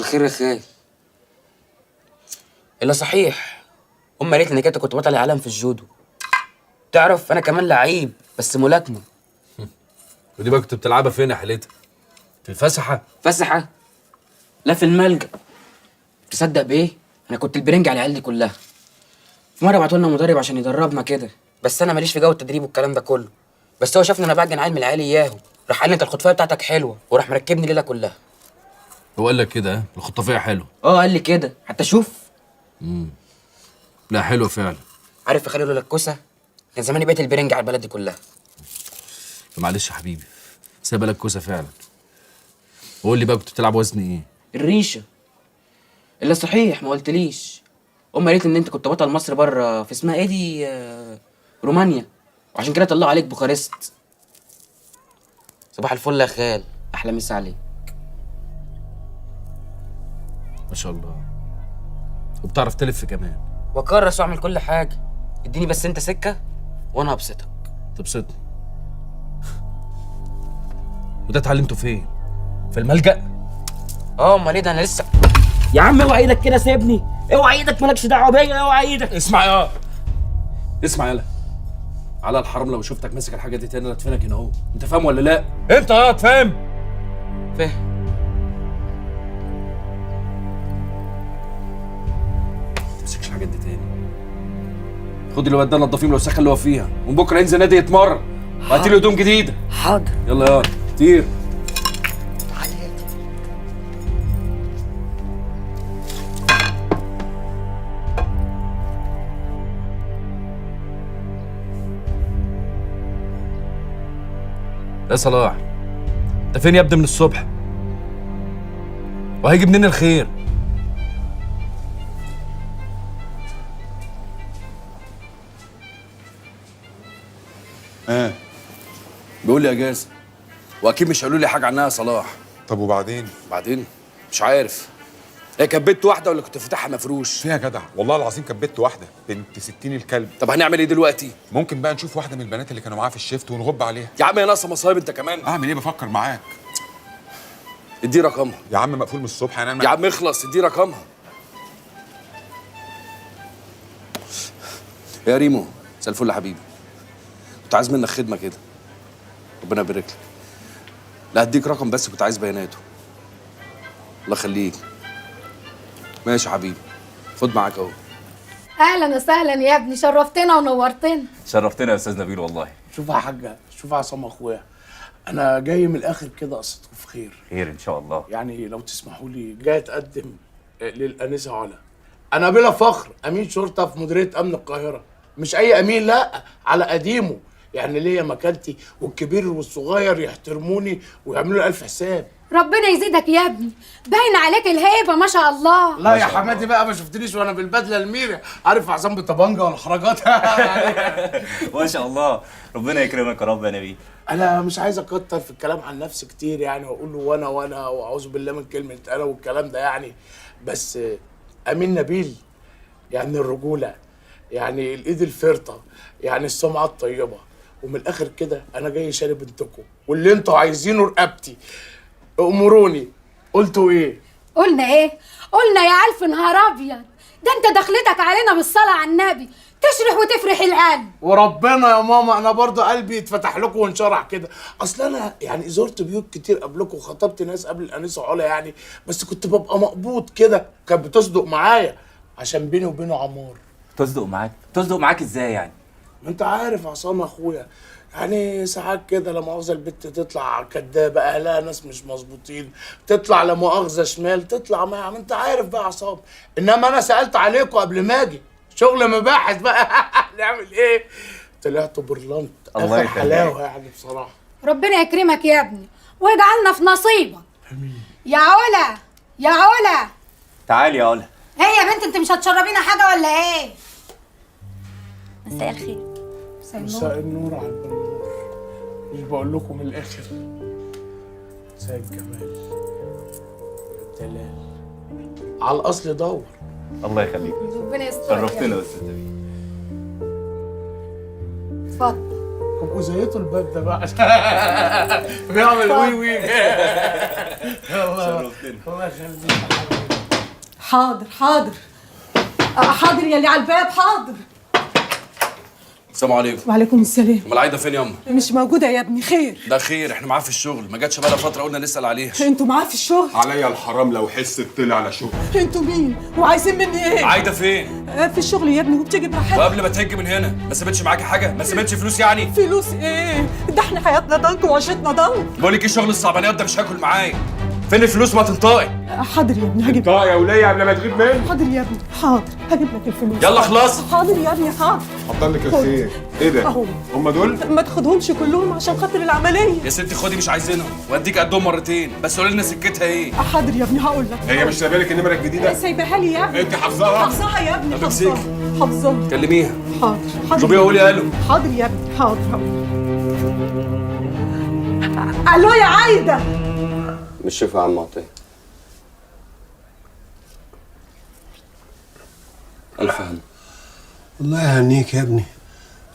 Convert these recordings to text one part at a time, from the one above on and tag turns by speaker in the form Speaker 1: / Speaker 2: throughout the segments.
Speaker 1: الخير يا خال. الا صحيح، امي قالت لي انك انت كنت بطل العالم في الجودو. تعرف انا كمان لعيب بس ملاكمه.
Speaker 2: ودي بقى كنت بتلعبها فين يا حالتها؟ في الفسحه؟
Speaker 1: فسحه؟ لا، في الملجأ. تصدق بايه؟ انا كنت البرنج على العيال دي كلها. في مره بعتوا لنا مدرب عشان يدربنا كده، بس انا ماليش في جو التدريب والكلام ده كله. بس هو شافني انا بعجن عيل من العيال اياهم، راح قال لي انت الخطفيه بتاعتك حلوه، وراح مركبني الليله كلها.
Speaker 2: هو قال لك كده؟ ها، الخطافيه حلوه؟
Speaker 1: قال لي كده، حتى شوف.
Speaker 2: لا حلوه فعلا.
Speaker 1: عارف يا خالد، لولا الكوسه كان زماني بقيت البرنج على البلد دي كلها.
Speaker 2: معلش يا حبيبي، سايبه لك كوسه فعلا. وقول لي بقى كنت بتلعب وزن ايه؟
Speaker 1: الريشه. الا صحيح ما قلتليش، امي قالت لي ان انت كنت بطل مصر بره في اسمها ايه دي، رومانيا، وعشان كده طلعوا عليك بوخارست. صباح الفل يا خال، احلى مسا عليك.
Speaker 2: ما شاء الله. وبتعرف تلف كمان؟
Speaker 1: واكرس واعمل كل حاجه. اديني بس انت سكه وانا هبسطك.
Speaker 2: تبسطني. وده اتعلمته فين؟ في الملجأ؟
Speaker 1: امال ايه ده، انا لسه.
Speaker 3: يا عم اوعى ايدك كده، سيبني. اوعى ايدك، مالكش دعوه بيا. اوعى ايدك.
Speaker 2: اسمع يالا على الحرام، لو شفتك ماسك الحاجه دي تاني ادفنك هنا اهو. انت فاهم ولا لا؟ انت فاهم؟
Speaker 1: فاهم.
Speaker 2: ما تمسكش الحاجات دي تاني. خد الواد ده نضفيه لو سخن اللي هو فيها، ومن بكره ينزل نادي يتمرن وهاتي له هدوم جديده.
Speaker 3: حاضر.
Speaker 2: يلا كتير. يا صلاح، انت فين يا ابني من الصبح؟ وهيجي منين الخير؟ بيقول لي اجازه، واكيد مش قالوا لي حاجه عنها يا صلاح.
Speaker 4: طب وبعدين؟
Speaker 2: بعدين مش عارف. هي كانت بنت واحده ولا كنت فاتحها مفروش؟
Speaker 4: فيها جدع، والله العظيم كانت بنت واحده بنت 60 الكلب.
Speaker 2: طب هنعمل ايه دلوقتي؟
Speaker 4: ممكن بقى نشوف واحده من البنات اللي كانوا معاها في الشيفت ونغب عليها.
Speaker 2: يا عم يا ناقصه مصايب انت كمان.
Speaker 4: اعمل ايه؟ بفكر معاك.
Speaker 2: ادي رقمها.
Speaker 4: يا عم مقفول من الصبح انا
Speaker 2: يا عم اخلص، ادي رقمها. يا ريمو، مساء الفل يا حبيبي. كنت عايز منك خدمه كده، ربنا يبارك لك. لا هديك رقم بس كنت عايز بياناته. الله يخليك. ماشي يا حبيبي، خد معاك اهو.
Speaker 5: اهلا وسهلا يا ابني، شرفتنا ونورتنا.
Speaker 6: شرفتنا يا استاذ نبيل والله.
Speaker 7: شوف يا حاجه، شوف يا عصام اخويا، انا جاي من الاخر كده قصدكم في خير.
Speaker 6: خير ان شاء الله.
Speaker 7: يعني لو تسمحوا لي، جاي اتقدم للانسه علا. انا بلا فخر امين شرطه في مديريه امن القاهره. مش اي امين، لا، على قديمه. يعني ليا مكانتي، والكبير والصغير يحترموني ويعملوا لي الف حساب.
Speaker 5: ربنا يزيدك يا ابني، باين عليك الهيبه ما شاء الله.
Speaker 7: لا يا حماتي بقى، ما شفتنيش وانا بالبدله الميري، عارف عصام بطبنجه والحركات.
Speaker 6: ما شاء الله، ربنا يكرمك يا رب يا نبيل.
Speaker 7: انا مش عايز اكتر في الكلام عن نفسي كتير يعني، واقول له وانا واعوذ بالله من كلمه انا والكلام ده يعني. بس امين نبيل يعني الرجوله، يعني الايد الفرطه، يعني السمعه الطيبه. ومن الاخر كده انا جاي شاري بنتكم، واللي انتوا عايزينه رقبتي. امروني. قلتوا ايه؟
Speaker 5: قلنا ايه؟ قلنا يا الف نهار ابيض، ده انت دخلتك علينا بالصلاه على النبي تشرح وتفرح القلب.
Speaker 7: وربنا يا ماما انا برضو قلبي اتفتح لكم وانشرح كده. اصل انا يعني زرت بيوت كتير قبلكم، وخطبت ناس قبل الانسه علا يعني، بس كنت ببقى مقبوض كده، كانت بتصدق معايا عشان بيني وبينه عمار.
Speaker 6: تصدق معاك ازاي يعني؟
Speaker 7: ما انت عارف عصام اخويا، يعني ساعات كده لا مؤاخذه البت تطلع كدابه، اهلها ناس مش مظبوطين، تطلع لا مؤاخذه شمال، تطلع ما انت عارف بقى عصام. انما انا سالت عليكم قبل ما اجي، شغل مباحث بقى. نعمل ايه؟ طلعتوا برلنت اخر حلاوه يعني بصراحه.
Speaker 5: ربنا يكرمك يا ابني ويجعلنا في نصيبك. امين. يا علا يا علا،
Speaker 6: تعالي يا علا.
Speaker 5: ايه يا بنت، انت مش هتشربينا حاجه ولا ايه؟
Speaker 8: مساء الخير.
Speaker 7: مساء النور على البنور. مش بقول لكم من الاخر، مساء الجمال الدلال على الاصل دور.
Speaker 6: الله يخليك،
Speaker 5: ربنا يستر.
Speaker 6: شرفتنا يا استاذ نبيل.
Speaker 5: اتفضل.
Speaker 7: ابقوا زيتوا الباب ده بقى. بيعمل وي وي.
Speaker 6: شرفتنا.
Speaker 7: الله يخليك.
Speaker 9: حاضر حاضر. حاضر يلي على الباب، حاضر.
Speaker 2: السلام عليكم.
Speaker 9: وعليكم السلام.
Speaker 2: امال عايده فين ياما؟
Speaker 9: مش موجودة يا ابني. خير؟
Speaker 2: ده خير، احنا معاه في الشغل، ما جاتش بقالها فتره قلنا نسال عليها.
Speaker 9: انتوا معاه في الشغل؟
Speaker 4: عليا الحرام لو حس طلع على شغل.
Speaker 9: انتوا مين؟ وعايزين مني ايه؟
Speaker 2: عايده فين؟
Speaker 9: في الشغل يا ابني، وبتيجي براحتها.
Speaker 2: وقبل ما تهج من هنا ما سابتش معاكي حاجه؟ ما سابتش فلوس يعني؟
Speaker 9: فلوس ايه؟ ده احنا حياتنا ضنك وعيشتنا ضنك.
Speaker 2: بقول لك ايه شغل الصعبانيات ده مش هاكل معايا. فين الفلوس؟ ما تنطقي.
Speaker 9: حاضر يا ابني هجيب.
Speaker 4: طاقة يا ولية قبل ما تغيب مني.
Speaker 9: حاضر يا ابني حاضر، هجيب لك الفلوس.
Speaker 2: يلا خلاص.
Speaker 9: حاضر يا ابني حاضر.
Speaker 4: حضر لك الخير. ايه ده؟
Speaker 9: اهو.
Speaker 4: هم دول؟
Speaker 9: ما تاخدهمش كلهم عشان خاطر العملية.
Speaker 2: يا ستي خدي، مش عايزينهم، واديك قدهم مرتين، بس قولي لنا سكتها ايه؟
Speaker 9: حاضر يا ابني هقول لك.
Speaker 4: هي مش سايبه لك النمره الجديده؟
Speaker 9: سايبها لي يا ابني.
Speaker 4: انت حافظاها؟
Speaker 9: حافظاها يا ابني،
Speaker 2: طب
Speaker 9: حافظاها.
Speaker 2: امسكي.
Speaker 9: حافظاها.
Speaker 2: كلميها.
Speaker 9: حاضر حاضر.
Speaker 2: شوفيها وقولي الو.
Speaker 9: حاضر يا ابني حاضر الو يا عايده.
Speaker 10: مش شايفه يا عم عطيه. الف هنا.
Speaker 11: الله يهنيك يا ابني،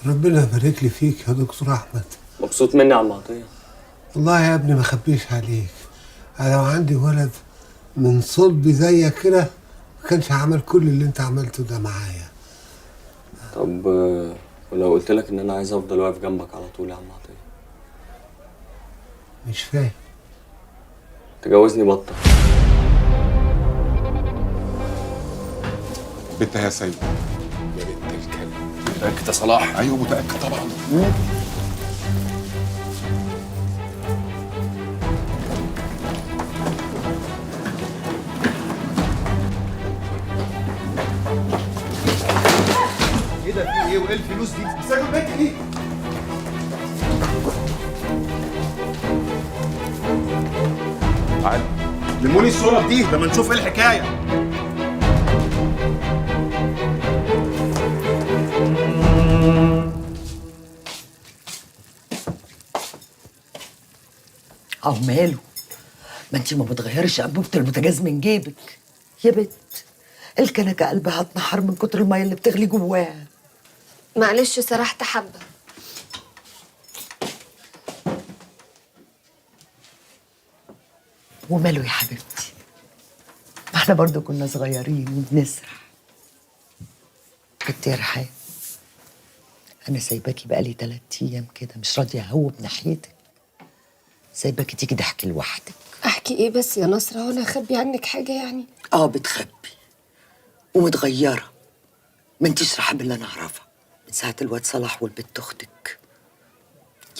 Speaker 11: ربنا يبارك لي فيك يا دكتور احمد.
Speaker 10: مبسوط مني يا عم عطيه؟
Speaker 11: والله يا ابني ما اخبيش عليك، انا لو عندي ولد من صلبي زيك كده ما كانش عمل كل اللي انت عملته ده معايا.
Speaker 10: طب ولو قلت لك ان انا عايز افضل واقف جنبك على طول يا عم عطيه؟
Speaker 11: مش فاهم.
Speaker 10: تجوزني بطه.
Speaker 4: بنتها يا سيد. يا بنت الكلب.
Speaker 2: متأكد يا صلاح؟
Speaker 4: ايوه متأكد طبعا.
Speaker 12: ايه ده؟ في ايه؟ وايه الفلوس دي؟ مساجوا البنت دي.
Speaker 4: تعال
Speaker 12: لموني الصورة دي لما نشوف ايه الحكاية.
Speaker 13: اهو ماله؟ ما انتي ما بتغيرش انبوبه البوتاجاز من جيبك يا بت. الكنكه قلبها اتنحر من كتر الميه اللي بتغلي جواها.
Speaker 8: معلش سرحت حبة.
Speaker 13: وماله يا حبيبتي؟ ما احنا برضو كنا صغيرين وبنسرح. كنت يا رحاب، انا سايباكي بقالي 3 ايام كده مش راضيه اهوب ناحيتك، سايباكي تيجي ضحكي لوحدك.
Speaker 8: احكي ايه بس يا نصرة؟ وانا اخبي عنك حاجة يعني؟
Speaker 13: بتخبي ومتغيره. ما انتيش رحاب اللي انا اعرفها من ساعه الواد صلاح والبت اختك.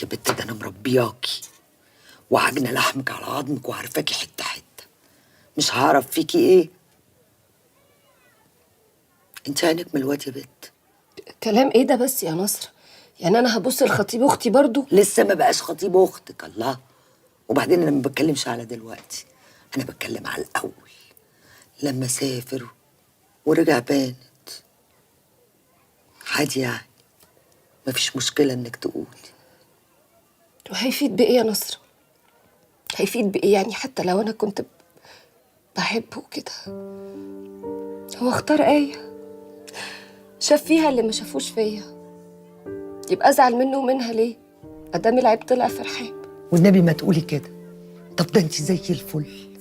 Speaker 13: يا بت ده انا مربياكي وعجنه لحمك على عظمك وعارفاكي حته حته، مش هعرف فيكي ايه. انت عينك من الواد يا بت.
Speaker 8: كلام ايه ده بس يا نصرة؟ يعني انا هبص لخطيب اختي برضو؟
Speaker 13: لسه ما بقاش خطيب اختك. الله. وبعدين انا ما بتكلمش على دلوقتي، انا بتكلم على الاول لما سافر ورجع بانت. عادي يعني، مفيش مشكله انك تقولي.
Speaker 8: وهيفيد بايه يا نصرة؟ هيفيد بايه يعني؟ حتى لو انا كنت بحبه كده، هو اختار آية، شاف فيها اللي ما شافوش فيا، يبقى ازعل منه ومنها ليه؟ ادام العيب طلع في رحاب.
Speaker 13: والنبي ما تقولي كده. طب ده انت زي الفل،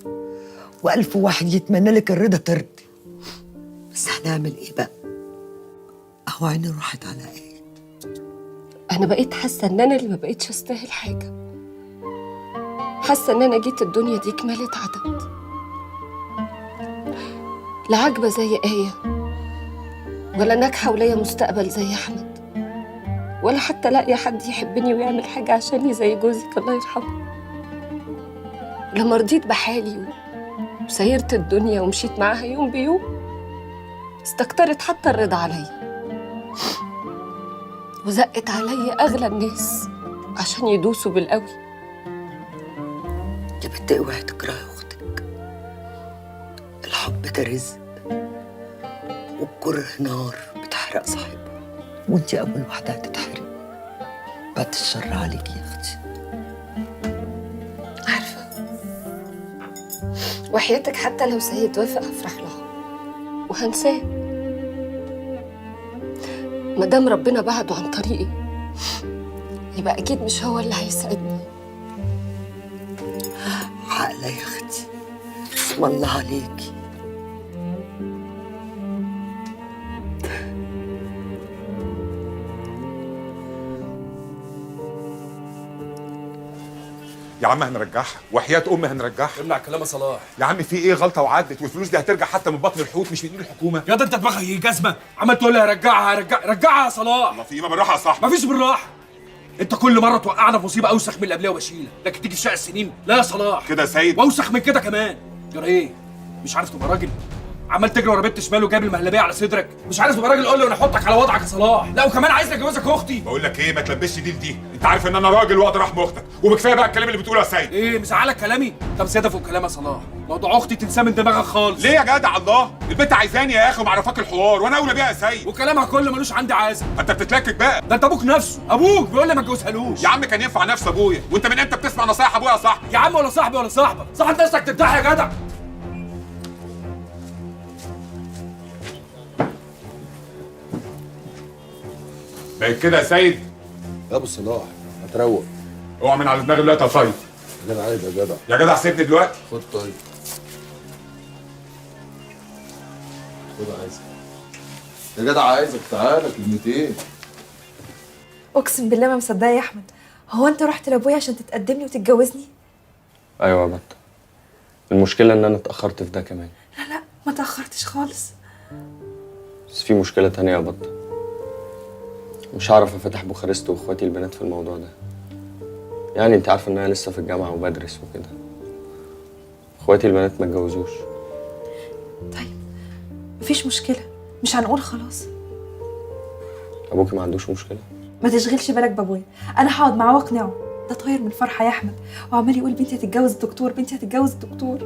Speaker 13: والف واحد يتمنى لك الرضا ترضي. بس هنعمل ايه بقى؟ اهو عيني راحت على ايه.
Speaker 8: انا بقيت حاسه ان انا اللي ما بقيتش استاهل حاجه، حاسه ان انا جيت الدنيا دي كمالة عدد، لا عاجبه زي آية، ولا ناجحه وليا مستقبل زي احمد، ولا حتى لاقيه حد يحبني ويعمل حاجه عشاني زي جوزك الله يرحمه. لما رضيت بحالي وسيرت الدنيا ومشيت معاها يوم بيوم، استكترت حتى الرضا عليا وزقت عليا اغلى الناس عشان يدوسوا بالقوي.
Speaker 13: يا بنت اوعي تكرهي اختك، الحب ده رزق والكره نار بتحرق صاحبها، وانتي اول واحده هتتحرق. بعد الشر عليكي يا اختي.
Speaker 8: عارفه، وحياتك حتى لو سيد وافق هفرح لها وهنساه، مادام ربنا بعده عن طريقي يبقى اكيد مش هو اللي هيسعدني.
Speaker 13: عاقله يا اختي، اسم الله عليكي.
Speaker 4: يا عم هنرجعها وحياه امي هنرجعها.
Speaker 2: امنع كلام يا صلاح.
Speaker 4: يا عم في ايه؟ غلطه وعدت، والفلوس دي هترجع حتى من بطن الحوت مش من ايد الحكومه.
Speaker 2: يا ده انت دماغك ايه جزمه؟ عمال تقول لي هرجعها رجعها يا صلاح.
Speaker 4: الله في ايه؟ ما بالراحه يا صاحبي.
Speaker 2: مفيش بالراحه. انت كل مره توقعنا في مصيبه اوسخ من اللي قبلها وبشيلها، لكن تيجي في شقه السنين لا يا صلاح.
Speaker 4: كده يا سيد.
Speaker 2: واوسخ من كده كمان. جرى ايه؟ مش عارف تبقى راجل؟ عمال تجري ورا بنت شمال وجايب المهلبيه على صدرك، مش عارف تبقى راجل؟ قول لي وانا احطك على وضعك يا صلاح. لا وكمان عايزني اجوزك اختي.
Speaker 4: بقول لك ايه، ما تلبسش دي لدي، انت عارف ان انا راجل واقدر احمي اختك، وبكفايه بقى الكلام اللي بتقوله يا سيد.
Speaker 2: ايه مزعلك كلامي؟ طب زياده فوق كلام يا صلاح، موضوع اختي تنساه من دماغك خالص.
Speaker 4: ليه يا جدع؟ الله البنت عايزاني يا اخي ومعرفاك الحوار، وانا اولى بيها يا سيد.
Speaker 2: وكلامها كله ملوش عندي عازه.
Speaker 4: انت بتتلكك بقى.
Speaker 2: ده انت ابوك نفسه، ابوك بيقول لي ما اتجوزهالوش.
Speaker 4: يا عم كان ينفع نفس ابويا، وانت من امتى بتسمع نصايح ابويا يا صاحبي؟
Speaker 2: يا عم ولا صاحبي ولا صاحبك، صح انت نفسك ترتاح يا جدع.
Speaker 4: بقت كده يا سيد.
Speaker 2: يا ابو صلاح ما تروق.
Speaker 4: اوعى من على دماغي دلوقتي يا طيب.
Speaker 2: يا جدع عيب يا جدع.
Speaker 4: يا جدع سيبني دلوقتي.
Speaker 2: خد طيب. خد عايزك. يا جدع عايزك تعالى كلمتين.
Speaker 14: اقسم بالله ما مصدقه يا احمد. هو انت رحت لابويا عشان تتقدم لي وتتجوزني؟
Speaker 10: ايوه يا بت. المشكله ان انا اتاخرت في ده كمان.
Speaker 14: لا ما تاخرتش خالص.
Speaker 10: بس في مشكله تانية يا بت. مش هعرف افتح بوخارست واخواتي البنات في الموضوع ده. يعني انت عارفه ان انا لسه في الجامعه وبدرس وكده. اخواتي البنات ما اتجوزوش.
Speaker 14: طيب مفيش مشكله، مش هنقول خلاص.
Speaker 10: ابوكي ما عندوش مشكله؟
Speaker 14: ما تشغلش بالك بابويا، انا هقعد معاه واقنعه. ده طاير من الفرحه يا احمد، وعمال يقول بنتي هتتجوز الدكتور، بنتي هتتجوز الدكتور.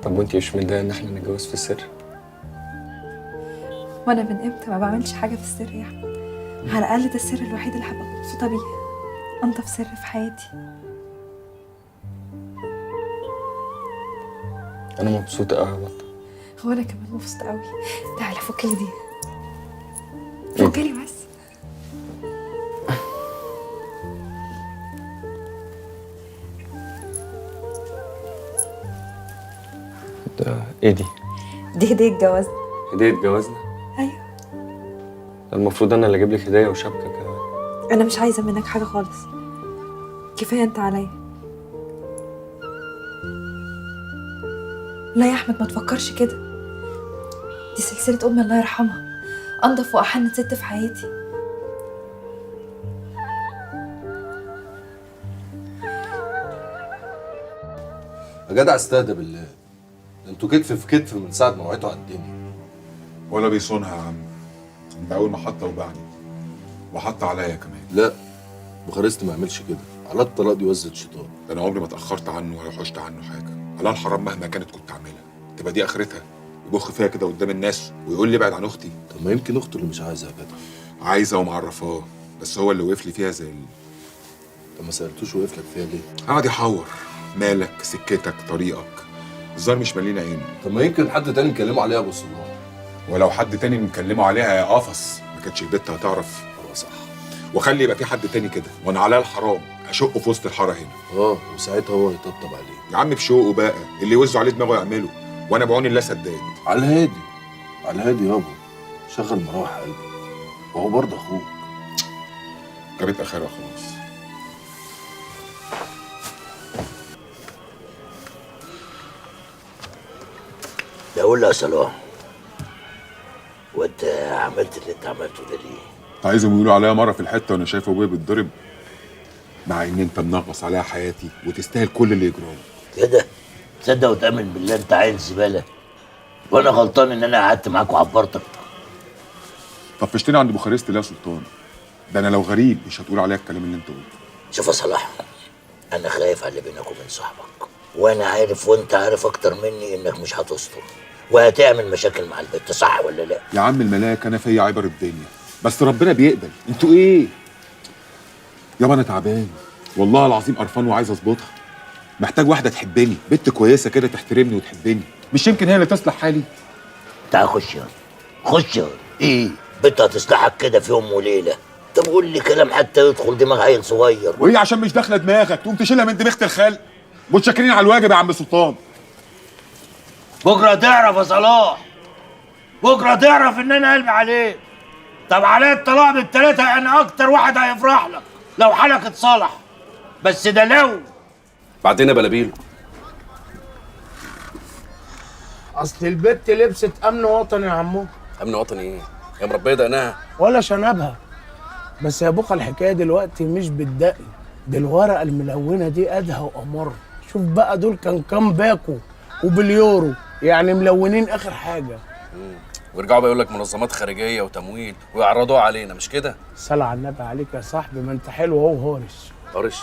Speaker 10: طب وانتي مش متضايقه ان احنا نتجوز في السر؟
Speaker 14: وانا من امتى ما بعملش حاجه في السر يا احمد؟ على الاقل ده السر الوحيد اللي هبقى مبسوطه بيه، انضف سر في حياتي.
Speaker 10: انا مبسوطه قوي يا بطه.
Speaker 14: هو انا كمان مبسوطه قوي. تعالى فكلي دي، فكلي بس.
Speaker 10: ده ايه دي؟
Speaker 14: دي هديه جوازنا.
Speaker 10: هديه جوازنا؟
Speaker 14: ايوه.
Speaker 10: ده المفروض انا اللي اجيب لك هديه وشبكه كمان.
Speaker 14: انا مش عايزه منك حاجه خالص، كفايه انت عليا. لا يا احمد ما تفكرش كده، دي سلسله امي الله يرحمها، انضف واحن ست في حياتي.
Speaker 2: يا جدع استهدى بالله، ده انتوا كتف في كتف من ساعه ما وعيتوا على الدنيا.
Speaker 4: ولا بيصونها يا عم. انت اول ما حط وبعني وحط عليا كمان.
Speaker 2: لا بوخارست ما يعملش كده، على الطلاق دي وزة شيطان.
Speaker 4: ده انا عمري ما اتاخرت عنه ولا حشت عنه حاجه. حلال حرام مهما كانت كنت اعملها، تبقى دي اخرتها. يبخ فيها كده قدام الناس ويقول لي ابعد عن اختي.
Speaker 2: طب ما يمكن اخته اللي مش عايزها يا جدع.
Speaker 4: عايزه ومعرفاه، بس هو اللي وقف لي فيها زي
Speaker 2: طب ما سالتوش وقف لك فيها ليه؟
Speaker 4: قعد يحور. مالك، سكتك، طريقك. الظاهر مش مالين عيني.
Speaker 2: طب ما يمكن حد تاني مكلمه عليها ابو صلاح.
Speaker 4: ولو حد تاني مكلمه عليها يا قفص ما كانتش البت هتعرف.
Speaker 2: اه صح.
Speaker 4: واخلي يبقى في حد تاني كده وانا عليها الحرام اشقه في وسط الحاره هنا.
Speaker 2: وساعتها هو يطبطب عليه.
Speaker 4: يا عم بشوقه بقى، اللي يوزوا عليه دماغه يعمله، وانا بعون الله سداد.
Speaker 2: على الهادي، على الهادي يابا، شغل مراوح قلبك، وهو برضه اخوك.
Speaker 4: جابت اخرها خلاص.
Speaker 15: ده قول لي يا صلاح، وانت عملت اللي انت عملته ده ليه؟
Speaker 4: عايزهم يقولوا عليا مره في الحته وانا شايف ابويا بيتضرب، مع ان انت منغص عليها حياتي وتستاهل كل اللي يجرى لك.
Speaker 15: كده تصدق وتامن بالله انت عيل زباله، وانا غلطان ان انا قعدت معاك وعبرتك.
Speaker 4: طفشتني عند بوخارست ليه يا سلطان؟ ده انا لو غريب مش هتقول عليا الكلام اللي انت قلته.
Speaker 15: شوف يا صلاح، انا خايف على اللي بينك وبين صاحبك، وانا عارف وانت عارف اكتر مني انك مش هتستر وهتعمل مشاكل مع البت، صح ولا لا؟
Speaker 4: يا عم الملاك انا فيا عبر الدنيا، بس ربنا بيقبل. انتوا ايه؟ يابا انا تعبان والله العظيم، قرفان وعايز اظبطها. محتاج واحده تحبني، بنت كويسه كده تحترمني وتحبني، مش يمكن هي اللي تصلح حالي.
Speaker 15: تعال خش يلا، خش يلا. ايه بنت هتصلحك كده في يوم وليله؟ طب قول لي كلام حتى يدخل دماغ عيل صغير.
Speaker 4: وهي عشان مش داخله دماغك تقوم تشيلها من دماغ الخلق؟ متشكرين على الواجب يا عم سلطان.
Speaker 15: بكره تعرف يا صلاح، بكره تعرف ان انا قلبي عليك. طب عليا الطلاق بالثلاثه، يعني اكتر واحد هيفرح لك لو حالك اتصلح.
Speaker 7: بس ده لو
Speaker 2: بعدين يا بلابيلو.
Speaker 7: اصل البت لبست امن وطني يا عمو.
Speaker 2: امن وطني ايه؟ يا مربيه دقنها
Speaker 7: ولا شنبها. بس يا بوخ الحكايه دلوقتي مش بالدقن، دي الورقه الملونه دي ادهى وامر. شوف بقى دول كان كام باكو وباليورو، يعني ملونين اخر حاجه.
Speaker 2: ويرجعوا بقى يقول لك منظمات خارجيه وتمويل ويعرضوها علينا، مش كده؟
Speaker 7: صلى على النبي عليك يا صاحبي، ما انت حلو اهو هارش.
Speaker 2: هارش.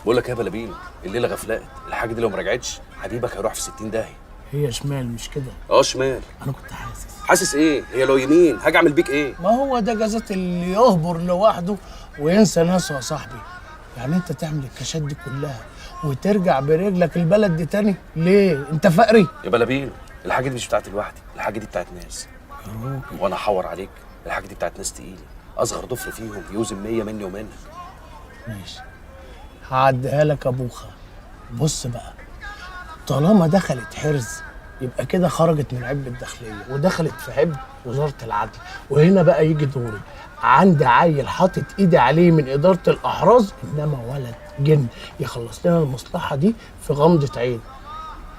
Speaker 2: بقول لك ايه يا بلابيل، الليله غفلات، الحاجه دي لو ما رجعتش حبيبك هيروح في 60 داهيه.
Speaker 7: هي شمال مش كده؟
Speaker 2: شمال.
Speaker 7: انا كنت حاسس.
Speaker 2: حاسس ايه؟ هي لو يمين هاجي اعمل بيك ايه؟
Speaker 7: ما هو ده جازات اللي يهبر لوحده وينسى ناسه يا صاحبي. يعني انت تعمل الكاشات دي كلها وترجع برجلك البلد دي تاني ليه؟ انت فقري؟
Speaker 2: يا بلابيل الحاجه دي مش بتاعتي لوحدي، الحاجه دي بتاعت ناس. وانا احور عليك، الحاجه دي بتاعت ناس تقيله، اصغر ضفر فيهم يوزن 100 مني ومنك.
Speaker 7: ماشي، هعديها لك يا بوخه. بص بقى، طالما دخلت حرز يبقى كده خرجت من عبء الداخليه ودخلت في عبء وزاره العدل. وهنا بقى يجي دوري، عندي عيل حاطط ايدي عليه من اداره الاحراز، انما ولد جن يخلص لنا المصلحه دي في غمضه عين.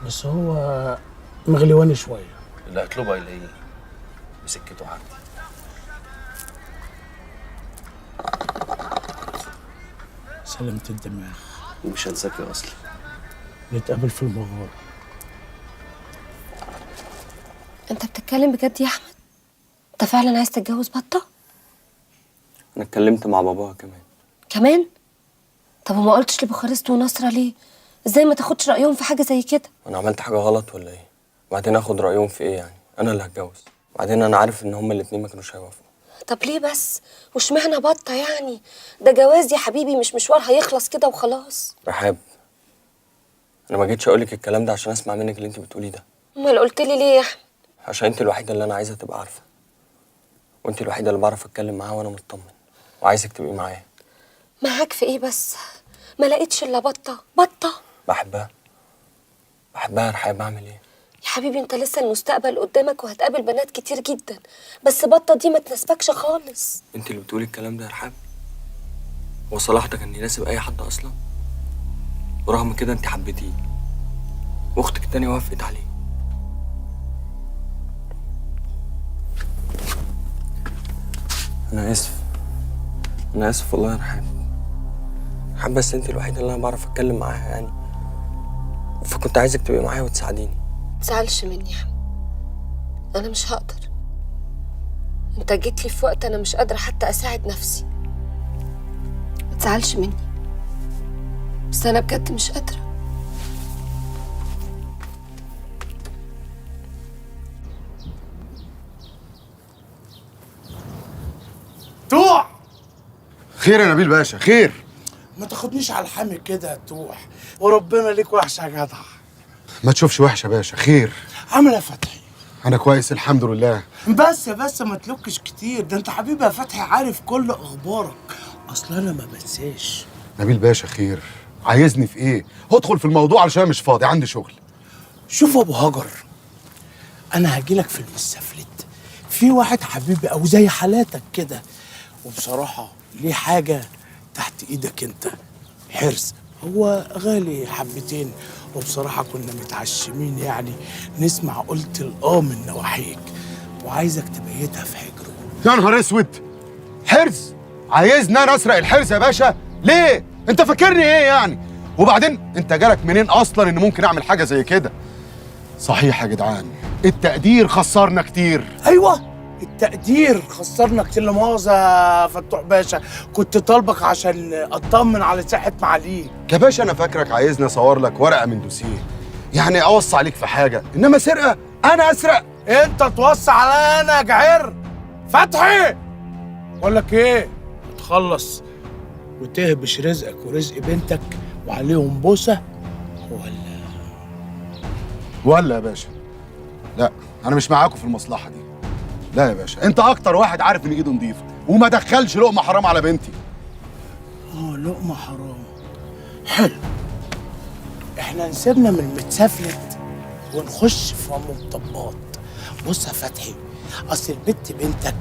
Speaker 7: بس هو مغلواني شويه.
Speaker 2: اللي هيطلبها يلاقيه بسكته عندي.
Speaker 7: سلامة الدماغ.
Speaker 2: ومش هنساك يا اصلي.
Speaker 7: نتقابل في المغاره.
Speaker 8: انت بتتكلم بجد يا احمد؟ انت فعلا عايز تتجوز بطه؟
Speaker 10: انا اتكلمت مع باباها
Speaker 8: كمان؟ طب وما قلتش لبوخارست ونصرة ليه؟ ازاي ما تاخدش رايهم في حاجه زي كده؟
Speaker 10: انا عملت حاجه غلط ولا ايه؟ وبعدين اخد رايهم في ايه يعني؟ انا اللي هتجوز. وبعدين انا عارف ان هما الاتنين ما كانوش هيوافقوا.
Speaker 8: طب ليه بس؟ واشمعنى بطه يعني؟ ده جواز يا حبيبي، مش مشوار هيخلص كده وخلاص.
Speaker 10: رحاب، انا ما جيتش اقولك الكلام ده عشان اسمع منك اللي انت بتقوليه ده.
Speaker 8: امال قلت لي ليه يا احمد؟
Speaker 10: عشان انت الوحيده اللي انا عايزها تبقى عارفه، وانت الوحيده اللي بعرف اتكلم معاها وانا مطمن، وعايزك تبقي معايا.
Speaker 8: معاك في ايه بس؟ ما لقيتش الا بطه.
Speaker 10: بحبها يا رحاب، اعمل ايه؟
Speaker 8: يا حبيبي انت لسه المستقبل قدامك وهتقابل بنات كتير جدا، بس بطه دي ما تناسبكش خالص.
Speaker 10: انت اللي بتقولي الكلام ده يا رحاب؟ هو صلاحتك ان يناسب اي حد اصلا؟ ورغم كده انت حبيتيه واختك التانية وافقت عليه. انا اسف والله يا رحاب. بس انت الوحيده اللي انا بعرف اتكلم معاها يعني، فكنت عايزك تبقي معايا وتساعديني.
Speaker 8: متزعلش مني يا احمد، انا مش هقدر. انت جيت لي في وقت انا مش قادره حتى اساعد نفسي. متزعلش مني، بس انا بجد مش قادره.
Speaker 7: توح.
Speaker 12: خير يا نبيل باشا، خير.
Speaker 7: ما تاخدنيش على الحامي كده يا توح، وربنا ليك وحشه يا جدع.
Speaker 12: ما تشوفش وحشه يا باشا، خير.
Speaker 7: عامل يا فتحي؟
Speaker 12: انا كويس الحمد لله.
Speaker 7: بس ما تلوكش كتير، ده انت حبيبي يا فتحي عارف كل اخبارك، اصل انا ما بنساش.
Speaker 12: نبيل باشا خير، عايزني في ايه؟ هدخل في الموضوع علشان مش فاضي، عندي شغل.
Speaker 7: شوف ابو هجر، انا هجيلك في المستفلت، في واحد حبيبي او زي حالاتك كده، وبصراحه ليه حاجه تحت ايدك انت، حرص. هو غالي حبتين، وبصراحه كنا متعشمين يعني نسمع قلت من نواحيك، وعايزك تبيتها في حجره.
Speaker 12: يا نهار اسود، حرز؟ عايزني انا اسرق الحرز يا باشا؟ ليه؟ انت فاكرني ايه يعني؟ وبعدين انت جالك منين اصلا ان ممكن اعمل حاجه زي كده؟ صحيح يا جدعان، التقدير خسرنا كتير.
Speaker 7: ايوه التقدير خسرنا كتير، لا مؤاخذه يا فتوح باشا، كنت طالبك عشان اطمن على صحه معاليك.
Speaker 12: يا باشا انا فاكرك عايزني اصور لك ورقه من دوسيه، يعني اوصي عليك في حاجه، انما سرقه؟ انا اسرق؟
Speaker 7: انت توصي عليا انا يا جعير فتحي؟ بقول لك ايه، تخلص وتهبش رزقك ورزق بنتك وعليهم بوسه
Speaker 12: ولا يا باشا؟ لا انا مش معاكم في المصلحه دي. لا يا باشا، انت اكتر واحد عارف ان ايده نظيفه وما دخلش لقمه حرام على بنتي.
Speaker 7: لقمه حرام، حلو. احنا نسيبنا من المتسفلت ونخش في مطبات. بص يا فتحي، اصل البت بنتك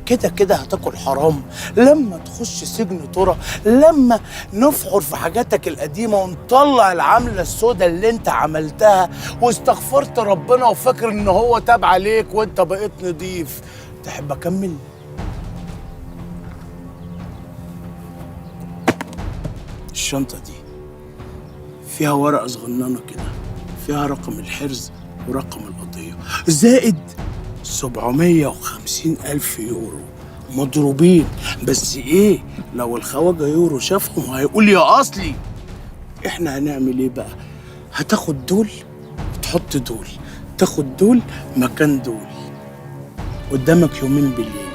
Speaker 7: كده كده هتاكل حرام لما تخش سجن ترى، لما نفحر في حاجاتك القديمه ونطلع العمله السوداء اللي انت عملتها واستغفرت ربنا وفاكر ان هو تاب عليك وانت بقيت نضيف. تحب اكمل؟ الشنطه دي فيها ورقه صغننه كده فيها رقم الحرز ورقم القضيه زائد 750,000 يورو مضروبين. بس ايه لو الخواجه يورو شافهم هيقول يا اصلي. احنا هنعمل ايه بقى؟ هتاخد دول تحط دول، تاخد دول مكان دول، قدامك يومين بالليل.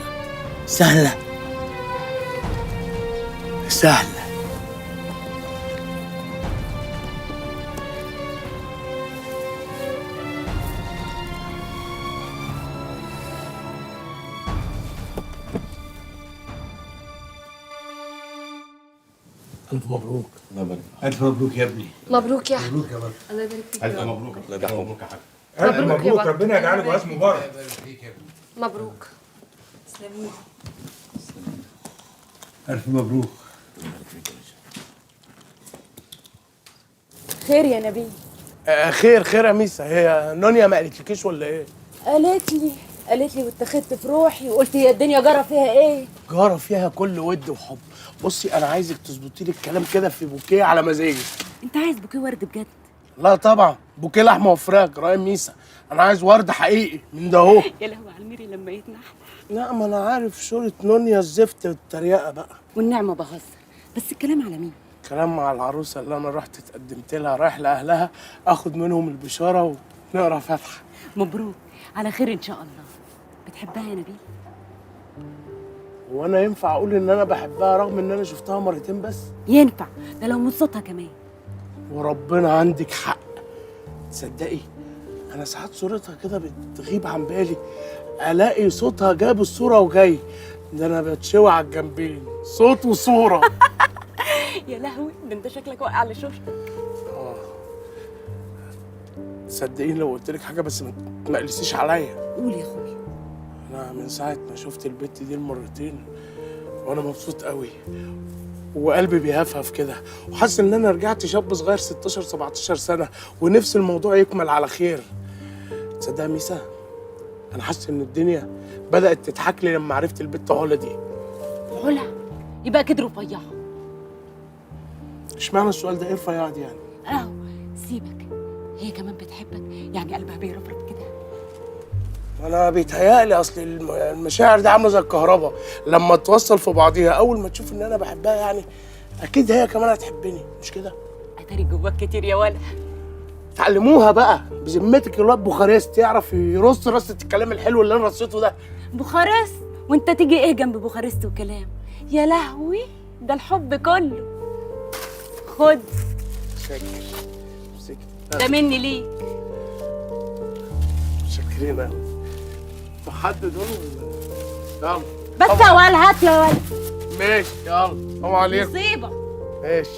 Speaker 7: سهله سهله. ألف مبروك.
Speaker 12: الله يبارك.
Speaker 7: ألف مبروك يا ابني.
Speaker 8: مبروك يا احمد.
Speaker 7: مبروك يا ولد.
Speaker 8: الله يبارك فيك.
Speaker 7: ألف مبروك.
Speaker 12: الله يبارك
Speaker 7: مبروك يا حاج.
Speaker 8: مبروك يا
Speaker 7: مبروك
Speaker 8: بابا.
Speaker 7: ربنا يجعلك جواز مبارك.
Speaker 8: مبروك.
Speaker 14: تسلمي.
Speaker 7: ألف مبروك.
Speaker 9: خير يا نبيل.
Speaker 7: خير خير يا ميسا. هي نونيا ما قالتلكيش ولا ايه؟
Speaker 9: قالت لي واتخذت في روحي وقلت هي الدنيا جرى فيها ايه؟
Speaker 7: جارة فيها كل ود وحب. بصي انا عايزك تظبطي لي الكلام كده في بوكيه على مزاجك.
Speaker 9: انت عايز بوكيه ورد بجد؟
Speaker 7: لا طبعا بوكيه لحمه وفراخ رايم ميسا. انا عايز ورد حقيقي من ده اهو.
Speaker 9: يا لهوي على الميري لما يتنحنح.
Speaker 7: لا ما انا عارف شورة نونيا الزفت والتريقه بقى.
Speaker 9: والنعمه بهزر، بس الكلام على مين؟
Speaker 7: كلام مع العروسه اللي انا رحت اتقدمت لها، رايح لاهلها اخد منهم البشاره ونقرا فاتحه.
Speaker 9: مبروك على خير ان شاء الله. بتحبها يا نبيل؟
Speaker 7: وانا ينفع اقول ان انا بحبها رغم ان انا شفتها مرتين بس؟
Speaker 9: ينفع، ده لو من صوتها كمان.
Speaker 7: وربنا عندك حق. تصدقي انا ساعات صورتها كده بتغيب عن بالي، الاقي صوتها جاب الصوره وجاي. ده انا بتشوي على الجنبين صوت وصوره.
Speaker 9: يا لهوي ده انت شكلك واقع على شوشتك.
Speaker 7: تصدقيني لو قلت لك حاجه بس ما تقلسيش عليا.
Speaker 9: قول يا اخويا.
Speaker 7: انا من ساعه ما شفت البت دي المرتين وانا مبسوط قوي وقلبي بيهفهف كده وحاسس ان انا رجعت شاب صغير 16 17 سنه ونفس الموضوع يكمل على خير. تصدق يا ميسا انا حاسس ان الدنيا بدات تضحك لي لما عرفت البت علا دي.
Speaker 9: علا يبقى كده رفيعه.
Speaker 7: اشمعنى السؤال ده؟ ايه رفيعه دي يعني؟
Speaker 9: اهو سيبك، هي كمان بتحبك يعني قلبها بيرفرف كده.
Speaker 7: انا بيتهيألي اصل المشاعر دي عامله زي الكهرباء لما توصل في بعضيها، اول ما تشوف ان انا بحبها يعني اكيد هي كمان هتحبني، مش كده؟
Speaker 9: اتاري جواك كتير يا ولا.
Speaker 7: تعلموها بقى بذمتك. الواد بوخارست يعرف يرص رصه الكلام الحلو اللي انا رصيته ده.
Speaker 9: بوخارست؟ وانت تيجي ايه جنب بوخارست وكلام؟ يا لهوي ده الحب كله. خد ده مني ليك.
Speaker 7: شاكرين قوي. حد دول ولا يلا
Speaker 9: بس يا ولا هات يا ولا.
Speaker 7: ماشي يلا سلام عليكم.
Speaker 9: مصيبه.
Speaker 7: ماشي.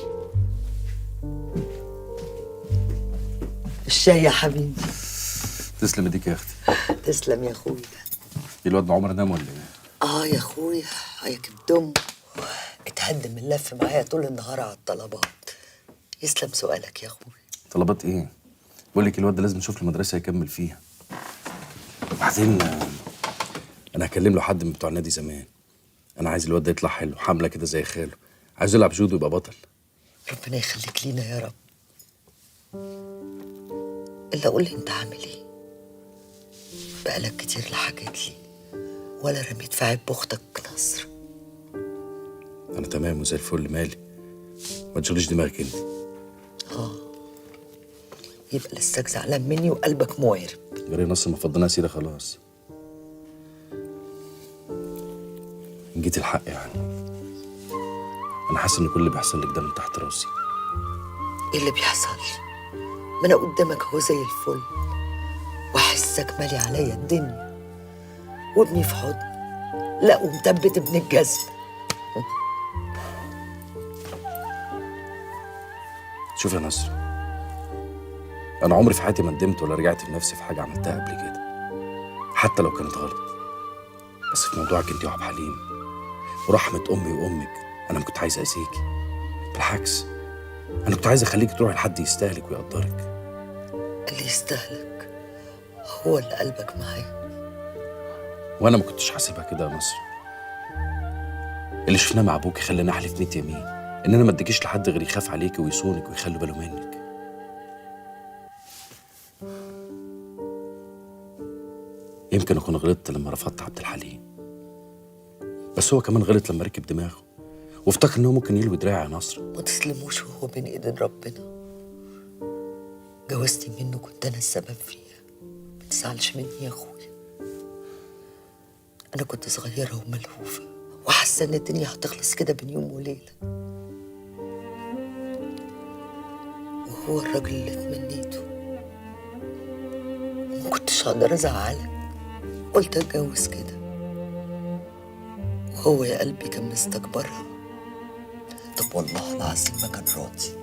Speaker 13: الشاي يا حبيبي.
Speaker 2: تسلم ايديك يا اختي.
Speaker 13: تسلم يا اخويا.
Speaker 2: الواد عمر نام ولا ايه؟
Speaker 13: يا اخويا يا كبدم اتهدم اللف معايا طول النهار على الطلبات. يسلم سؤالك يا اخويا.
Speaker 2: طلبات ايه؟ بقول لك الواد ده لازم نشوف له مدرسه يكمل فيها. وبعدين انا هكلم له حد من بتوع النادي زمان. انا عايز الواد ده يطلع حلو، حمله كده زي خاله. عايز يلعب جودو ويبقى بطل.
Speaker 13: ربنا يخليك لينا يا رب. الا قول لي انت عامل ايه؟ بقالك كتير لا حكيت لي ولا رميت في عيب اختك نصر.
Speaker 2: انا تمام وزي الفل، مالي؟ ما تشغليش دماغك انت.
Speaker 13: يبقى لساك زعلان مني وقلبك موارب.
Speaker 2: جري نصر ما فضلناها سيره خلاص. ان جيت الحق يعني انا حاسس ان كل اللي بيحصل لك ده من تحت راسي.
Speaker 13: ايه اللي بيحصل؟ ما انا قدامك اهو زي الفل واحسك مالي عليا الدنيا وابني في حضن لا ومثبت ابن الجزم.
Speaker 2: شوف يا نصر، انا عمري في حياتي ما ندمت ولا رجعت لنفسي في حاجه عملتها قبل كده حتى لو كانت غلط. بس في موضوعك انت وعبد الحليم ورحمه امي وامك انا ما كنت عايز اذيكي. بالعكس انا كنت عايز اخليكي تروحي لحد يستاهلك ويقدرك.
Speaker 13: اللي يستاهلك هو اللي قلبك معاه.
Speaker 2: وانا ما كنتش حاسبها كده يا نصر. اللي شفناه مع ابوكي خلاني احلف 100 يمين ان انا ما اديكيش لحد غير يخاف عليكي ويصونك ويخلي باله منك. يمكن اكون غلطت لما رفضت عبد الحليم، بس هو كمان غلط لما ركب دماغه وافتكر انه ممكن يلوي دراعي يا نصر.
Speaker 13: ما تسلموش وهو بين ايدين ربنا. جوازتي منه كنت انا السبب فيها، ما تزعلش مني يا اخويا. انا كنت صغيره وملهوفه وحاسه ان الدنيا هتخلص كده بين يوم وليله، وهو الراجل اللي تمنيته. ما كنتش هقدر ازعلك، قلت اتجوز كده، وهو يا قلبي كان مستكبرها. طب والله العظيم ما كان راضي.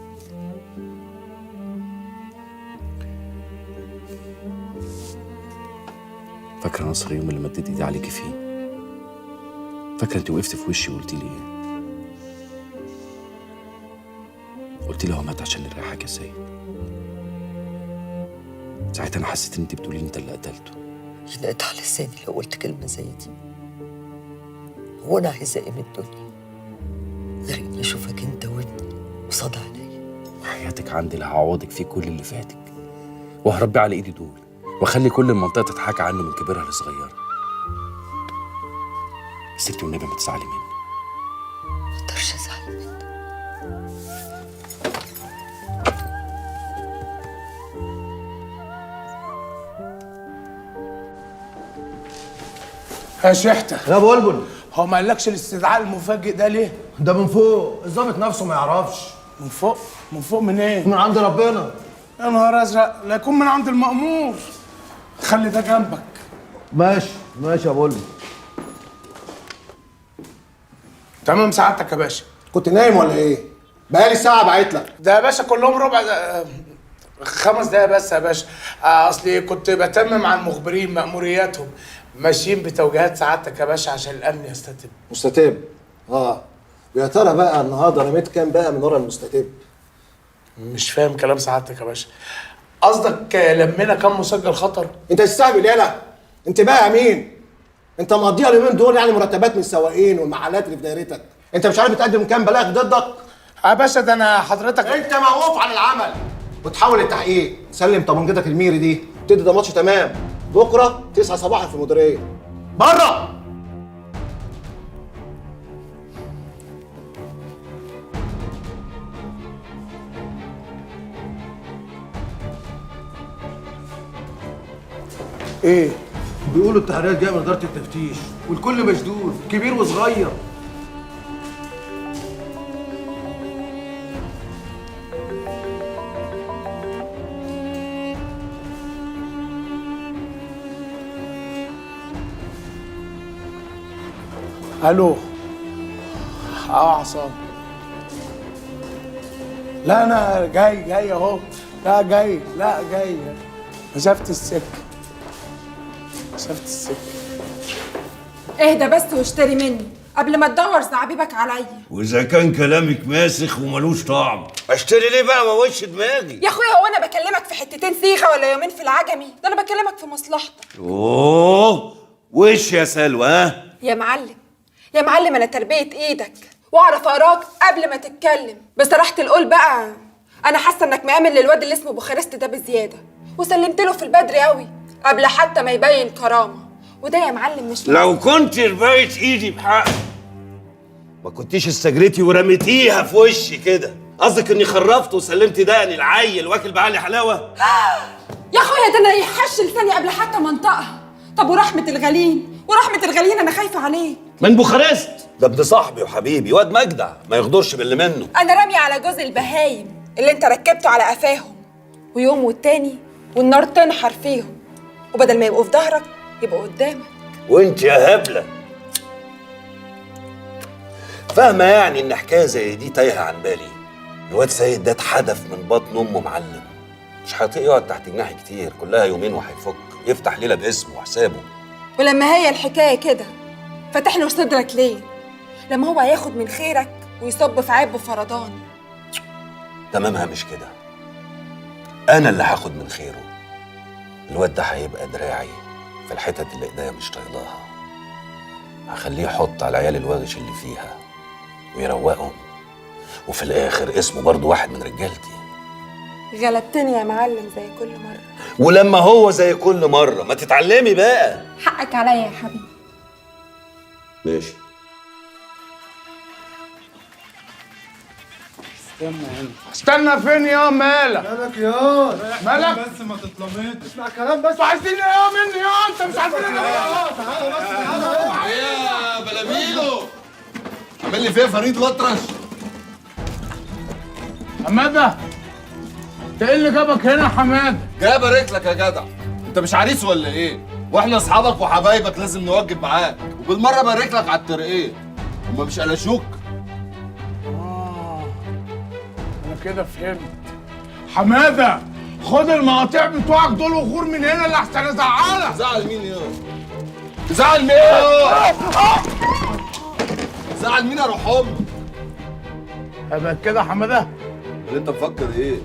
Speaker 2: فاكره يا نصر يوم اللي مديت ايدي عليكي فيه؟ فاكره انت وقفتي في وشي وقلتي لي ايه؟ قلت لي هو مات عشان يريحك يا سيد. ساعتها انا حسيت ان انت بتقولي انت اللي قتلته.
Speaker 13: ينقطع على لساني لو قلت كلمه زي دي. هو انا عايزه ايه من الدنيا غير اني اشوفك انت وابني قصاد عينيا؟
Speaker 2: حياتك عندي اللي هعوضك فيه كل اللي فاتك، وهربي على ايدي دول واخلي كل المنطقه تتحكى عنه من كبيرها لصغيرها. بس انت والنبي ما تزعلي مني.
Speaker 13: ما اقدرش ازعل منك.
Speaker 7: يا شحتة
Speaker 16: يا بلبل،
Speaker 7: هو ما قالكش الاستدعاء المفاجئ ده ليه؟
Speaker 16: ده من فوق، الظابط نفسه ما يعرفش.
Speaker 7: من فوق؟ من فوق من ايه؟
Speaker 16: من عند ربنا.
Speaker 7: يا نهار ازرق، لا يكون من عند المأمور. خلي ده جنبك.
Speaker 16: ماشي ماشي يا بلبل.
Speaker 7: تمام سعادتك يا باشا.
Speaker 16: كنت نايم ولا ايه؟ بقالي ساعة بعت لك.
Speaker 7: ده يا باشا كلهم ربع 5 دقايق بس يا باشا. اصلي كنت بتمم على المخبرين مأمورياتهم، ماشيين بتوجيهات سعادتك يا باشا عشان الامن يستتب.
Speaker 16: مستتب. ويا ترى بقى النهارده رميت كام بقى من ورا المستتب؟
Speaker 7: مش فاهم كلام سعادتك يا باشا. قصدك لمينا كام مسجل خطر؟
Speaker 16: انت تستهبل يالا. انت بقى مين؟ انت مقضيها اليومين دول يعني مرتبات من السواقين والمحلات اللي في دايرتك. انت مش عارف بتقدم كام بلاغ ضدك؟
Speaker 7: يا باشا ده انا حضرتك
Speaker 16: انت موقوف عن العمل وتحول التحقيق. سلم طبنجتك الميري دي، تدي ده ماتش تمام. بكره 9 صباحا في المديريه. بره.
Speaker 7: ايه؟
Speaker 16: بيقولوا التحريات جايه من اداره التفتيش والكل مشدود، كبير وصغير.
Speaker 7: الو. عصام. لا انا جاي اهو. لا جاي مسافة السكة.
Speaker 14: اهدى بس واشتري مني قبل ما تدور زعبيبك عليا.
Speaker 17: واذا كان كلامك ماسخ وملوش طعم اشتري ليه بقى؟ ما وش دماغي
Speaker 14: يا اخويا، هو انا بكلمك في حتتين صيغه ولا يومين في العجمي؟ ده انا بكلمك في مصلحتك.
Speaker 17: اوه وش يا سلوى؟ ها
Speaker 14: يا معلم انا تربيه ايدك واعرف اراك قبل ما تتكلم. بصراحه القول بقى انا حاسه انك مآمن للواد اللي اسمه بوخارست ده بزياده، وسلمت له في البدري قوي قبل حتى ما يبين كرامه. وده يا معلم مش
Speaker 17: لو كنت ربيت ايدي بحق ما كنتيش استجريتي ورميتيها في وشي كده. قصدك اني خرفت وسلمت دقني العيل واكل بعلي حلاوه؟
Speaker 14: يا اخويا ده انا يحش لساني قبل حتى ما انطقها. طب ورحمه الغاليين انا خايفه عليه.
Speaker 17: من بوخارست ده ابن صاحبي وحبيبي، واد مجدع ما يغدرش باللي منه.
Speaker 14: انا راميه على جوز البهايم اللي انت ركبته على قفاهم، ويوم والتاني والنار تنحر فيهم، وبدل ما يبقوا في ظهرك يبقوا قدامك.
Speaker 17: وانت يا هبله فاهمه يعني ان حكايه زي دي تايهه عن بالي. الواد سيد ده اتحدف من بطن امه معلم، مش هيطيق يقعد تحت جناحي كتير، كلها يومين وهيفك، يفتح ليله باسمه وحسابه.
Speaker 14: ولما هي الحكايه كده فاتح له صدرك ليه؟ لما هو هياخد من خيرك ويصب في عيب وفرضان.
Speaker 17: تمامها مش كده، انا اللي هاخد من خيره. الواد ده هيبقى دراعي في الحتت اللي ايديا مش طايلاها. هخليه يحط على العيال الواغش اللي فيها ويروقهم، وفي الاخر اسمه برضه واحد من رجالتي.
Speaker 14: غلبتني يا معلم زي كل مرة.
Speaker 17: ولما هو زي كل مرة ما تتعلمي بقى.
Speaker 14: حقك عليا يا حبيبي.
Speaker 17: ماشي.
Speaker 7: استنى فين يا مالك؟
Speaker 12: مالك يا
Speaker 7: مالك؟
Speaker 12: بس ما تتلمطش. اسمع كلام بس.
Speaker 7: عايزين ايه مني يا انت؟ مش عايزين ايه؟
Speaker 12: تعالى بس تعالى. يا بلابيلو عامل لي فيها فريد الأطرش.
Speaker 7: حماده انت ايه اللي جابك هنا يا حماده؟
Speaker 12: جاي ابارك لك يا جدع. انت مش عريس ولا ايه؟ واحنا اصحابك وحبايبك لازم نوجب معاك، وبالمره ابارك لك على الترقيه. هما مش قلشوك؟
Speaker 7: انا كده فهمت. حماده خد المقاطيع بتوعك دول وغور من هنا اللي احسن ازعلك.
Speaker 12: زعل مين يا؟ زعل مين يا؟ زعل مين يا روح امك؟
Speaker 7: هبقى كده يا حماده؟
Speaker 12: اللي انت مفكر ايه؟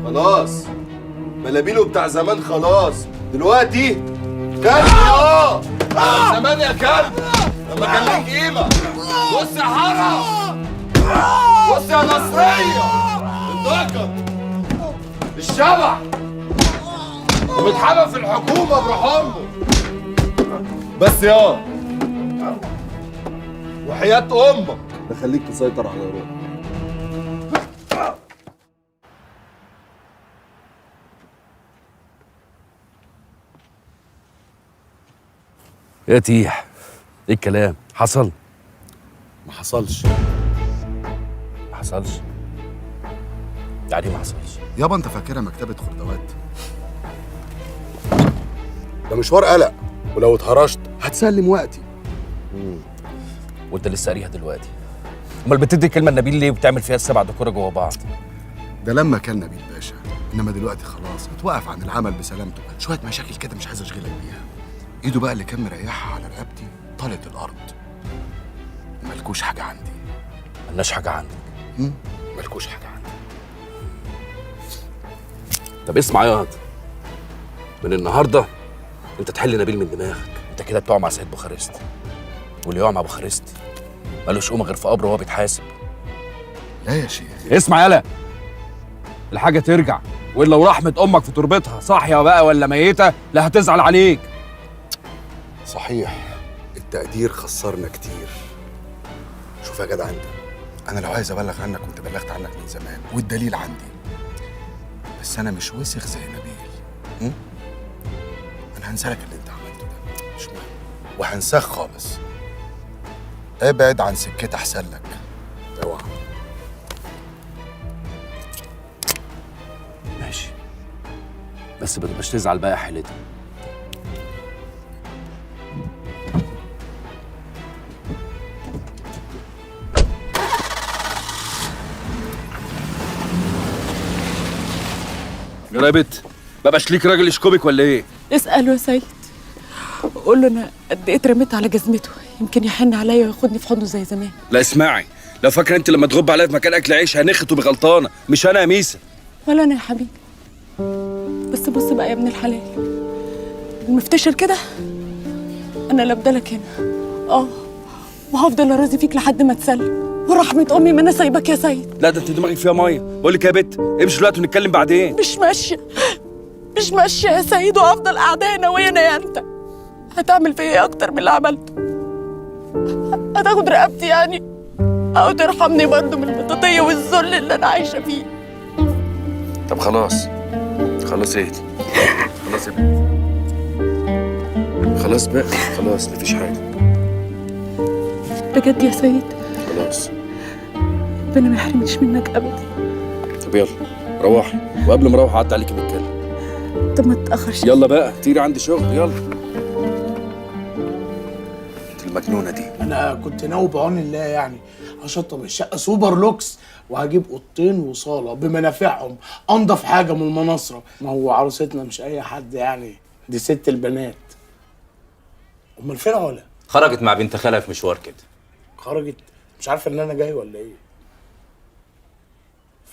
Speaker 12: خلاص بلابيلو بتاع زمان خلاص، دلوقتي كلب يا زمان يا كلب لما كان ليك قيمه. بص يا حرام، بص يا نصريه، الذكر الشبح ومتحمى في الحكومه بروح امه. بس يا وحياه امك بخليك تسيطر على روحك.
Speaker 2: يا تيح، ايه الكلام؟ حصل؟
Speaker 12: ما حصلش.
Speaker 2: ما حصلش؟ يعني ما حصلش؟
Speaker 12: يابا انت فاكرها مكتبة خردوات؟ ده مشوار قلق، ولو اتهرشت هتسلم وقتي.
Speaker 2: وانت لسه قاريها دلوقتي؟ امال بتدي كلمه لنبيل ليه وبتعمل فيها السبع دكوره جوا بعض؟
Speaker 12: ده لما كان نبيل باشا، انما دلوقتي خلاص اتوقف عن العمل بسلامته. شويه مشاكل كده مش عايز اشغلك بيها. ايده بقى اللي كان مريحها على رقبتي طالت الارض. مالكوش حاجه عندي.
Speaker 2: ملناش حاجه عندك.
Speaker 12: مالكوش حاجه عندي.
Speaker 2: طب اسمع يا هاد، من النهارده انت تحل نبيل من دماغك. انت كده بتقع مع سيد بوخارست، واللي يقع مع بوخارست مالوش قوم غير في قبره وهو بيتحاسب.
Speaker 12: لا يا شيخ.
Speaker 2: اسمع يالا، الحاجه ترجع، والا ورحمه امك في تربتها صاحيه بقى ولا ميته لا هتزعل عليك.
Speaker 12: صحيح التقدير خسرنا كتير. شوف يا جدع انت، انا لو عايز ابلغ عنك كنت بلغت عنك من زمان، والدليل عندي. بس انا مش وسخ زي نبيل. انا هنسالك اللي انت عملته ده مش مهم، وهنساك خالص. ابعد عن سكتي احسن لك. اوعى.
Speaker 2: ماشي، بس ما تبقاش تزعل بقى يا حيلتي. يا بت، ما بقاش ليك راجل يشكبك ولا ايه؟
Speaker 9: اسأله يا سيد، قول له انا قد ايه اترميت على جزمته، يمكن يحن عليا وياخدني في حضنه زي زمان.
Speaker 2: لا اسمعي، لو فاكره انت لما تغب عليا في مكان اكل عيش هنخت وبغلطانه، مش انا يا ميسه.
Speaker 9: ولا انا يا حبيبي. بس بص بقى يا ابن الحلال، المفتشر كده انا لا بدلك هنا. وهفضل اراضي فيك لحد ما تسلم، ورحمة امي ما انا سايبك يا سيد.
Speaker 2: لا ده انت دماغك فيها ميه. بقول لك يا بت، امشي دلوقتي ونتكلم بعدين.
Speaker 9: مش ماشيه، مش ماشيه يا سيد، وهفضل قاعده هنا وهنا. يا انت هتعمل فيا ايه اكتر من اللي عملته؟ هتاخد رقبتي يعني، او ترحمني برضه من البطاطيه والذل اللي انا عايشه فيه؟
Speaker 2: طب خلاص خلاص اهدي، خلاص يا بت، خلاص بقى، خلاص مفيش حاجه.
Speaker 9: بجد يا سيد؟
Speaker 2: خلاص
Speaker 9: ربنا ما يحرمنيش منك ابدا.
Speaker 2: طب يلا روحي، وقبل ما اروح اعدي عليكي نتكلم.
Speaker 9: طب ما تتاخرش.
Speaker 2: يلا بقى طيري، عندي شغل. يلا. انت المجنونه دي.
Speaker 7: انا كنت ناوي بعون الله يعني اشطب الشقه سوبر لوكس، وهجيب اوضتين وصاله بمنافعهم، انضف حاجه من المناصره. ما هو عروستنا مش اي حد يعني، دي ست البنات. امال فين علا؟
Speaker 6: خرجت مع بنت خالها في مشوار كده.
Speaker 7: خرجت؟ مش عارفه ان انا جاي ولا ايه؟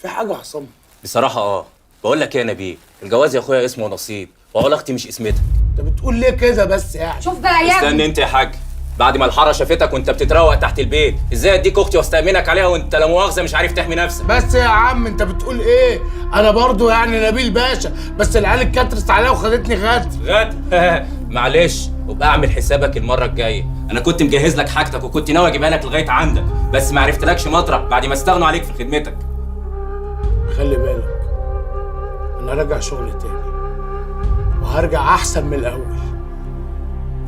Speaker 7: في حاجه حصلت؟
Speaker 6: بصراحه بقول لك ايه يا نبيل، الجواز يا اخويا اسمه نصيب، وعقول اختي مش اسمتك.
Speaker 7: انت بتقول ليه كده بس يعني؟
Speaker 5: شوف بقى يا
Speaker 6: استنى انت يا حاج، بعد ما الحاره شافتك وانت بتتروق تحت البيت، ازاي اديك اختي واستأمنك عليها وانت لا مؤاخذه مش عارف تحمي نفسك؟
Speaker 7: بس يا عم انت بتقول ايه؟ انا برضو يعني نبيل باشا، بس العيال اتكترت عليا وخدتني غد.
Speaker 6: معلش، وبقى اعمل حسابك المره الجايه، انا كنت مجهز لك حاجتك وكنت ناوي اجيبها لك لغايه عندك، بس ما عرفتلكش مطرح بعد ما استغنوا عليك في خدمتك.
Speaker 7: خلي بالك، انا راجع شغل تاني وهرجع احسن من الاول،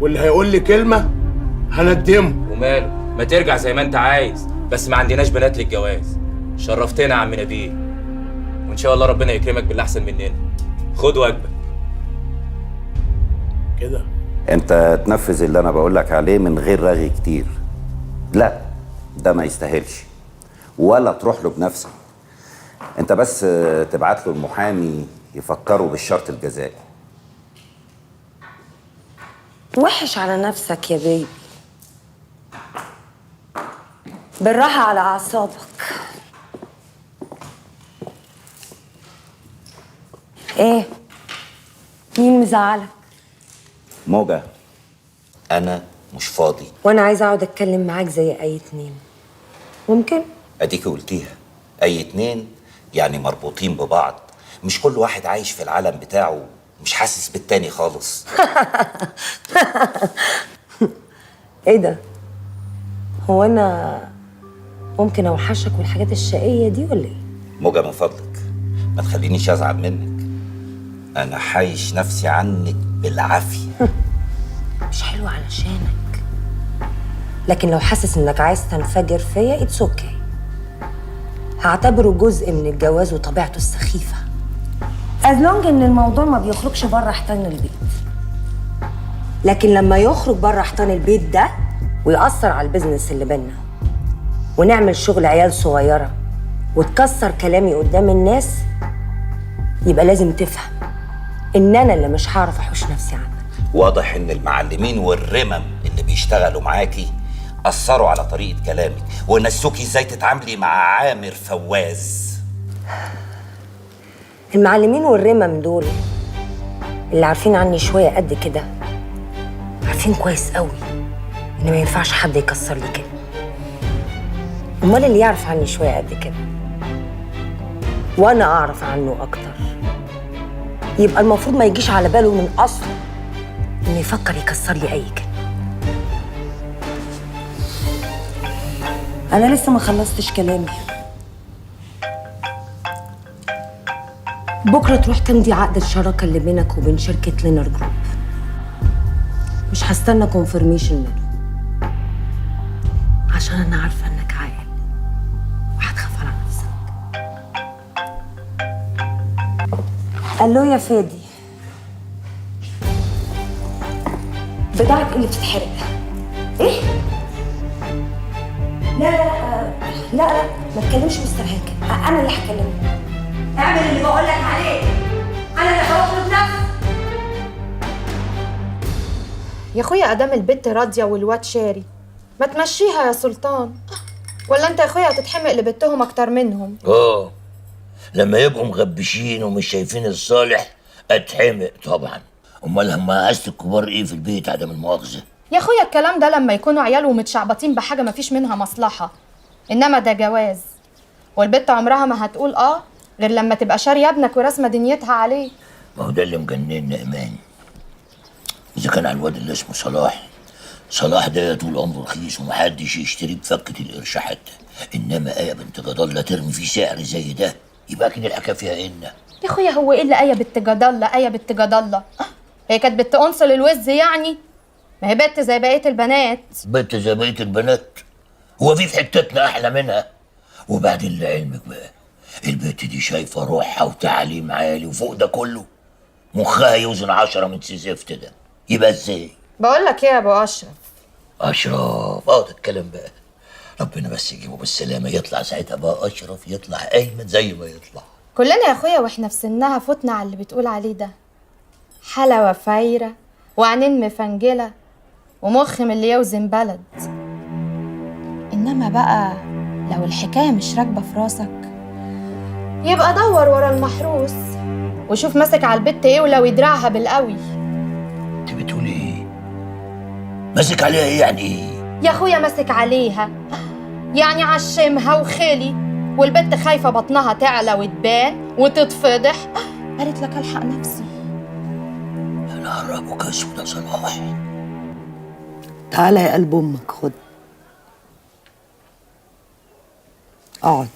Speaker 7: واللي هيقول لي كلمه هندمه.
Speaker 6: وماله، ما ترجع زي ما انت عايز، بس ما عندناش بنات للجواز. شرفتنا يا عم نبيل، وان شاء الله ربنا يكرمك باللي احسن مننا. خد واجبك
Speaker 7: كده.
Speaker 17: انت تنفذ اللي انا بقولك عليه من غير رغي كتير. لا، ده ما يستاهلش، ولا تروح له بنفسك. انت بس تبعت له المحامي يفكروا بالشرط الجزائي.
Speaker 18: وحش على نفسك يا بيبي، بالراحة على أعصابك. إيه؟ مين مزعلك؟
Speaker 17: موجة، انا مش فاضي.
Speaker 18: وأنا عايزة أقعد أتكلم معاك زي أي اتنين. ممكن؟
Speaker 17: اديكي قلتيها، اي اتنين يعني مربوطين ببعض، مش كل واحد عايش في العالم بتاعه مش حاسس بالتاني خالص.
Speaker 18: إيه ده؟ هو أنا ممكن أوحشك والحاجات الشقية دي ولا إيه؟
Speaker 17: موجة من فضلك ما تخلينيش ازعل منك، انا حايش نفسي عنك بالعافية.
Speaker 18: مش حلو علشانك، لكن لو حاسس إنك عايز تنفجر فيا اتس اوكي. هعتبره جزء من الجواز وطبيعته السخيفة، از لونج إن الموضوع ما بيخرجش بره حيطان البيت. لكن لما يخرج بره حيطان البيت ده ويأثر على البيزنس اللي بينا، ونعمل شغل عيال صغيرة وتكسر كلامي قدام الناس، يبقى لازم تفهم إن أنا اللي مش هعرف أحوش نفسي عنك.
Speaker 17: واضح ان المعلمين والرمم اللي بيشتغلوا معاكي اثروا على طريقة كلامك ونسوكي ازاي تتعاملي مع عامر فواز.
Speaker 18: المعلمين والرمم دول اللي عارفين عني شوية قد كده عارفين كويس قوي إن ما ينفعش حد يكسر لي كده. أمال اللي يعرف عني شوية قد كده وأنا أعرف عنه أكتر، يبقى المفروض ما يجيش على باله من أصله إنه يفكر يكسر لي أي كلمة. أنا لسه ما خلصتش كلامي. بكرة تروح تمضي عقد الشراكة اللي بينك وبين شركة لينر جروب. مش هستنى كونفرميشن منه، عشان أنا عارفة إنك عاقل وهتخاف على نفسك. ألو يا فادي، بضاعتك اللي بتتحرق. إيه؟ لا لا لا لا لا، ما تكلمش مستر هاكر، أنا اللي هكلمه. اعمل اللي بقول لك عليه، أنا اللي هفرض نفسي.
Speaker 19: يا اخويا ادام البت راضيه والواد شاري، ما تمشيها يا سلطان. ولا انت يا اخويا هتتحمق لبتهم اكتر منهم؟
Speaker 15: لما يبقوا مغبشين ومش شايفين الصالح اتحمق طبعا. امال هم عايزة الكبار ايه في البيت عدم المؤاخذه؟
Speaker 19: يا اخويا الكلام ده لما يكونوا عيال ومتشعبطين بحاجه ما فيش منها مصلحه، انما ده جواز، والبت عمرها ما هتقول غير لما تبقى شاريه ابنك ورسمه دنيتها عليه.
Speaker 15: ما هو ده اللي مجننا ايمان. اذا كان على الواد اللي اسمه صلاح ده طول عمره رخيص ومحدش يشتريه بفكه القرش حتى، انما ايه بنت جدالة ترمي فيه سعر زي ده يبقى كده الحكايه فيها ان.
Speaker 19: يا اخويا هو ايه اللي ايه بنت جدالة؟ ايه بنت جدالة؟ هي كانت بنت انصل الوز يعني؟ ما هي بنت زي بقيه البنات.
Speaker 15: بنت زي بقيه البنات؟ هو في حتتنا احلى منها؟ وبعدين لعلمك بقى البنت دي شايفه روحها وتعليم عالي، وفوق ده كله مخها يوزن 10 من سيزفت ده، يبقى ازاي؟
Speaker 19: بقول لك ايه يا ابو اشرف؟
Speaker 15: ده الكلام بقى. ربنا بس يجيبه بالسلامه، يطلع ساعتها بقى اشرف، يطلع ايمن زي ما يطلع.
Speaker 19: كلنا يا اخويا واحنا في سنها فتنا على اللي بتقول عليه ده، حلاوه فايره وعينين مفنجله ومخ من اللي يوزن بلد. إنما بقى لو الحكاية مش راكبة في راسك يبقى دور ورا المحروس وشوف ماسك على البت ايه ولو يدرعها بالقوي.
Speaker 15: انت بتقولي ايه؟ ماسك عليها ايه يعني ايه؟
Speaker 19: يا اخويا ماسك عليها يعني عشمها وخلي، والبت خايفة بطنها تعلى وتبان وتتفضح، قالت لك الحق نفسي.
Speaker 15: انا هربك اسود يا صلاح.
Speaker 13: تعالى يا قلب امك، خد اقعد.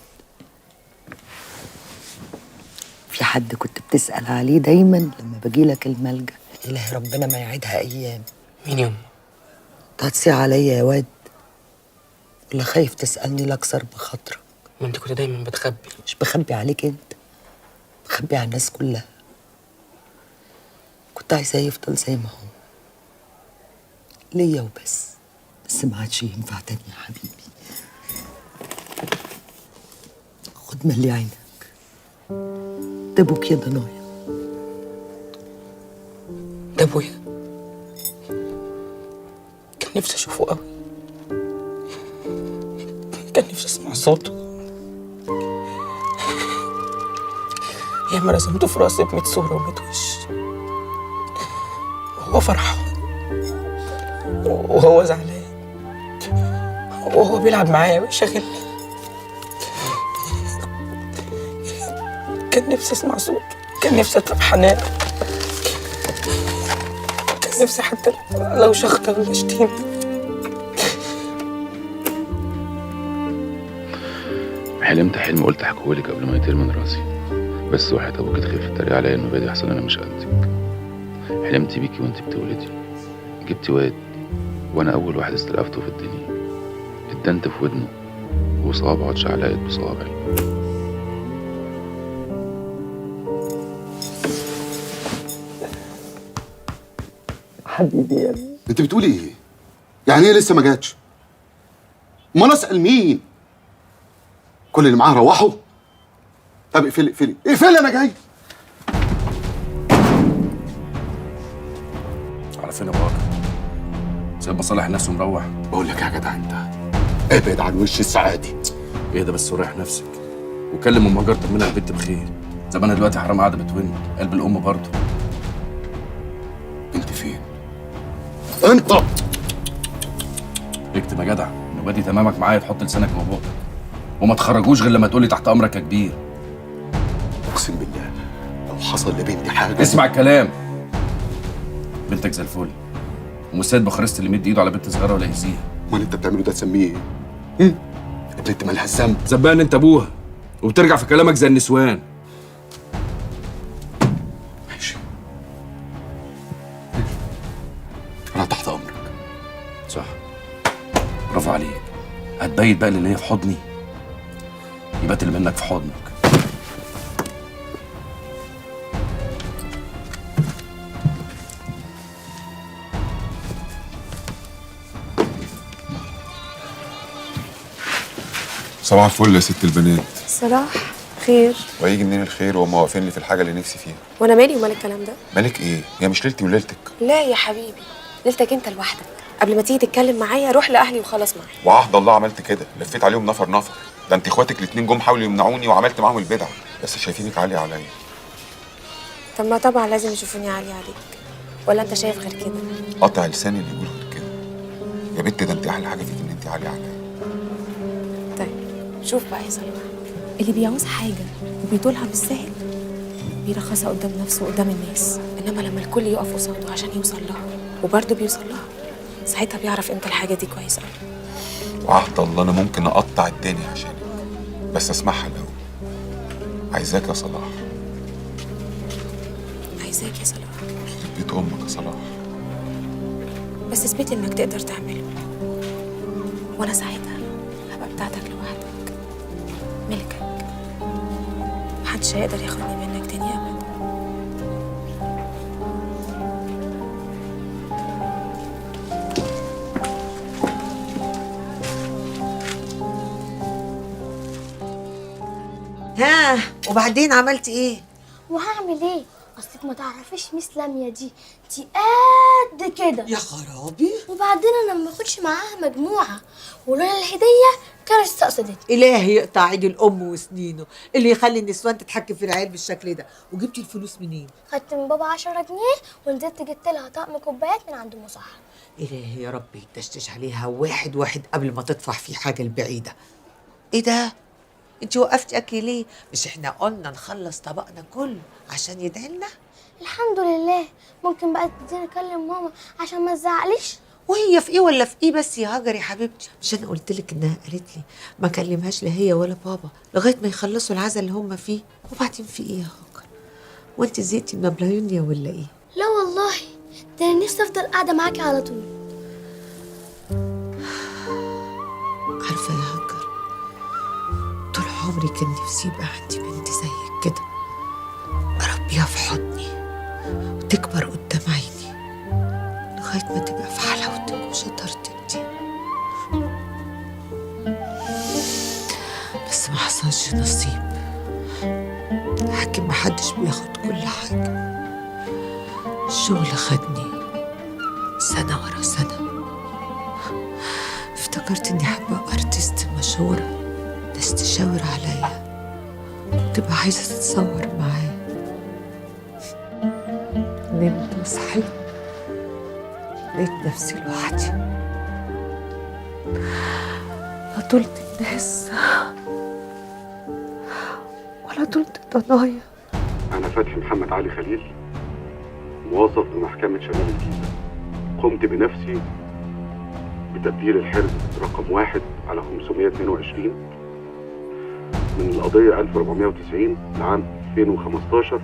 Speaker 13: في حد كنت بتسأل عليه دايما لما باجيلك الملجأ، إلهي ربنا ما يعيدها أيام.
Speaker 1: مين يوم؟
Speaker 13: تهتصي عليا يا واد ولا خايف تسألني لأكثر بخاطرك؟
Speaker 1: ما انت كنت دايما بتخبي.
Speaker 13: مش بخبي عليك انت، بخبي على الناس كلها. كنت عايزاه يفضل زي ما هو ليا وبس، بس ما عادش ينفع تاني يا حبيبي. خد ملي عينك، ده ابوك يا ضنايا.
Speaker 1: ده ابويا، كان نفسي اشوفه قوي، كان نفسي اسمع صوته. ياما رسمته في راسي ب100 صورة و100 وش، وهو فرحان وهو زعلان وهو بيلعب معايا ويشغلني. كان نفسي اسمع صوته، كان نفسي اطلب حنان، كان نفسي حتى لو شخطة ولا شتيمة.
Speaker 20: حلمت حلم قلت احكيهولك قبل ما يطير من راسي، بس وحياة ابوك تخاف تتريق عليا انه بادي احسن انا مش قدك. حلمت بيكي وانت بتولدي، جبتي واد وانا اول واحد استلقفته في الدنيا، اتدنت في ودنه وصوابعه اتشعلقت بصوابعي.
Speaker 13: حبيبي يا ابني.
Speaker 12: انت بتقولي ايه؟ يعني ايه لسه ما جاتش؟ ما انا اسال مين؟ كل اللي معاه روحوا؟ طب اقفلي اقفلي اقفلي، انا جاي.
Speaker 2: على فين يا بابا؟ سايب مصالح نفسه مروح.
Speaker 12: بقول لك يا جدع انت ابعد عن وش السعادي.
Speaker 2: اهدى بس وريح نفسك وكلم ام هاجر طمنها البت بخير. زمانها دلوقتي حرام قاعده بتون قلب الام برضه.
Speaker 12: انت فين؟ انت
Speaker 2: اكتب يا جدع، نبادي تمامك معايا تحط لسانك في بقك وما تخرجوش غير لما تقولي تحت امرك يا كبير.
Speaker 12: اقسم بالله لو حصل لبنتي حاجه.
Speaker 2: اسمع الكلام، بنتك زي الفل ومش سيد بخارست اللي يمد ايده على بنت صغيره ولا يأذيها.
Speaker 12: امال انت بتعمله ده تسميه ايه؟ البنت مالها الذنب؟
Speaker 2: زبان انت ابوها وبترجع في كلامك زي النسوان.
Speaker 12: ماشي، انا تحت امرك.
Speaker 2: صح، برافو عليك. هتبيت بقى اللي هي في حضني يبات اللي منك في حضنك.
Speaker 4: صباح الفل يا ست البنات.
Speaker 21: صلاح خير.
Speaker 4: وهيجي منين الخير وهم واقفين لي في الحاجه اللي نفسي فيها؟
Speaker 21: وانا مالي ومال الكلام ده؟
Speaker 4: مالك ايه؟ هي مش ليلتي وليلتك.
Speaker 21: لا يا حبيبي، ليلتك انت لوحدك. قبل ما تيجي تتكلم معايا روح لاهلي وخلاص معايا.
Speaker 4: وعهد الله عملت كده، لفيت عليهم نفر نفر. ده انت اخواتك الاتنين جم حاولوا يمنعوني وعملت معاهم البدع، بس شايفينك عاليه عليا.
Speaker 21: طب ما طبعا لازم يشوفوني عالية عليك، ولا انت شايف غير كده؟
Speaker 4: قطع لساني اللي يقول غير كده. يا بنت ده انت احلى حاجه فيك ان انت عاليه عليا.
Speaker 21: طيب شوف بقى يا صلاح، اللي بيعوز حاجة وبيطولها بالسهل بيرخصها قدام نفسه وقدام الناس، انما لما الكل يقف قصاده عشان يوصل لها وبرضه بيوصل لها، ساعتها بيعرف امتى الحاجة دي كويسة قوي.
Speaker 4: وعهد الله انا ممكن اقطع الدنيا عشانك، بس اسمعها الاول. عايزاك يا صلاح.
Speaker 21: عايزاك يا صلاح.
Speaker 4: بيت امك يا صلاح.
Speaker 21: بس اثبت انك تقدر تعمله، وانا ساعتها هبقى بتاعتك لوحدك، ملكك، محدش هيقدر ياخدني منك تاني ابدا.
Speaker 13: ها وبعدين عملت ايه؟
Speaker 5: وهعمل ايه؟
Speaker 3: اصلك ما تعرفيش ميس لميا دي قد كده.
Speaker 13: يا خرابي.
Speaker 3: وبعدين انا ما باخدش معاها مجموعه، ولولا الهديه كانت استقصدتني.
Speaker 13: إلهي يقطع عيد الأم وسنينه اللي يخلي النسوان تتحكم في العيال بالشكل ده. وجبتي الفلوس منين؟
Speaker 3: خدت من بابا 10 جنيه ونزلت جبت لها طقم كوبايات من عند مصحح.
Speaker 13: إلهي يا رب يتشتش عليها واحد واحد قبل ما تطفح في حاجة البعيدة. إيه ده؟ انت وقفتي أكل ليه؟ مش احنا قلنا نخلص طبقنا كله عشان يدعي لنا؟
Speaker 3: الحمد لله. ممكن بقى تديني اكلم ماما عشان ما تزعليش؟
Speaker 13: وهي في ايه ولا في ايه بس يا هاجر يا حبيبتي؟ مش انا قلت لك انها قالت لي ما كلمهاش لا هي ولا بابا لغايه ما يخلصوا العزا اللي هم فيه. وبعدين في ايه يا هاجر؟ وانت زهقتي من ابلايونيا ولا ايه؟
Speaker 3: لا والله، ده انا نفسي افضل قاعده معاكي على طول.
Speaker 13: عارفه يا هاجر، طول عمري كان نفسي يبقى عندي بنت زيك كده، اربيها في حضني وتكبر قدام عيني لغايه ما تبقى في حلاوتك وشطارتك دي. بس ما حصلش نصيب. حكم محدش بياخد كل حاجه. الشغل خدني سنه ورا سنه. افتكرت اني حابه ارتست مشهوره، ناس تشاور عليا وتبقى عايزه تتصور معايا. نمت وصحيت لقيت نفسي لوحدي، لا طولت الناس ولا طولت ضنايا.
Speaker 22: أنا فتحي محمد علي خليل، موظف بمحكمة شمال الجيزة. قمت بنفسي بتبديل الحرز رقم 1 على 522 من القضية 1490 لعام 2015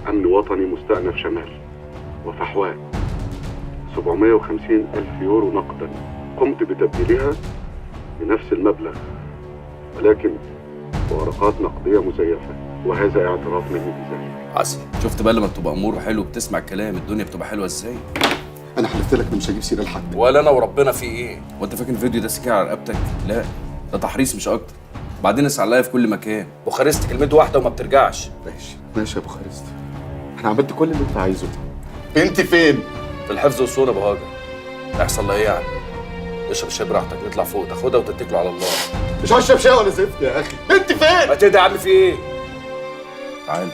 Speaker 22: أمن وطني مستأنف شمال وفحواء 750,000 يورو نقدا. قمت بتبديلها بنفس المبلغ ولكن بورقات نقدية مزيفة، وهذا اعتراف مني بذلك.
Speaker 2: عسل. شفت بقى لما بتبقى امور حلو وبتسمع الكلام الدنيا بتبقى حلوه ازاي؟
Speaker 12: انا حلفت لك مش هجيب سيره لحد.
Speaker 2: ولا انا وربنا في ايه؟ وانت فاكر الفيديو ده سكين على رقبتك؟ لا، ده تحريص مش اكتر. بعدين اسال عليا في كل مكان. بوخارست كلمته واحده وما بترجعش.
Speaker 12: ماشي يا بوخارست، انا عملت كل اللي انت عايزه. بنتي فين؟
Speaker 2: في الحفظ والصونه ابو هاجر. هيحصل لها ايه يعني؟ اشرب الشاي براحتك، نطلع فوق تاخدها وتتكلوا على الله.
Speaker 12: مش هشرب شاي ولا زفت يا اخي. بنتي فين؟
Speaker 2: ما تهدى يا عم، في ايه؟ تعال.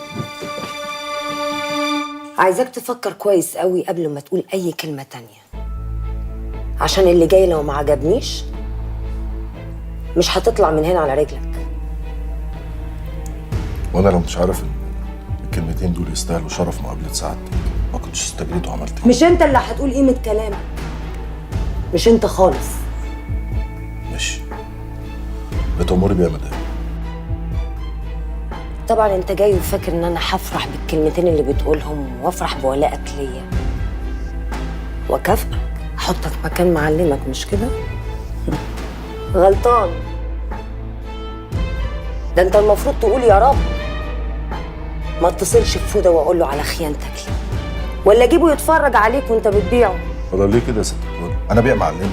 Speaker 18: عايزاك تفكر كويس قوي قبل ما تقول اي كلمة تانية، عشان اللي جاي لو ما عجبنيش مش هتطلع من هنا على رجلك.
Speaker 22: وانا لو مش عارف الكلمتين دول يستاهلوا شرف مقابلة سعادتك ما كنتش استجريت وعملت كده.
Speaker 18: مش انت اللي هتقول قيمة كلامك، مش انت خالص.
Speaker 22: ماشي، بتأمري بيها مدام.
Speaker 18: طبعا انت جاي وفاكر ان انا هفرح بالكلمتين اللي بتقولهم وافرح بولائك ليا واكافئك، احطك مكان معلمك، مش كده؟ غلطان. ده انت المفروض تقول يا رب ما اتصلش بفوده واقول له على خيانتك لي، ولا اجيبه يتفرج عليك وانت بتبيعه.
Speaker 22: ولا ليه كده يا ست الكل؟ انا بيع معلمي.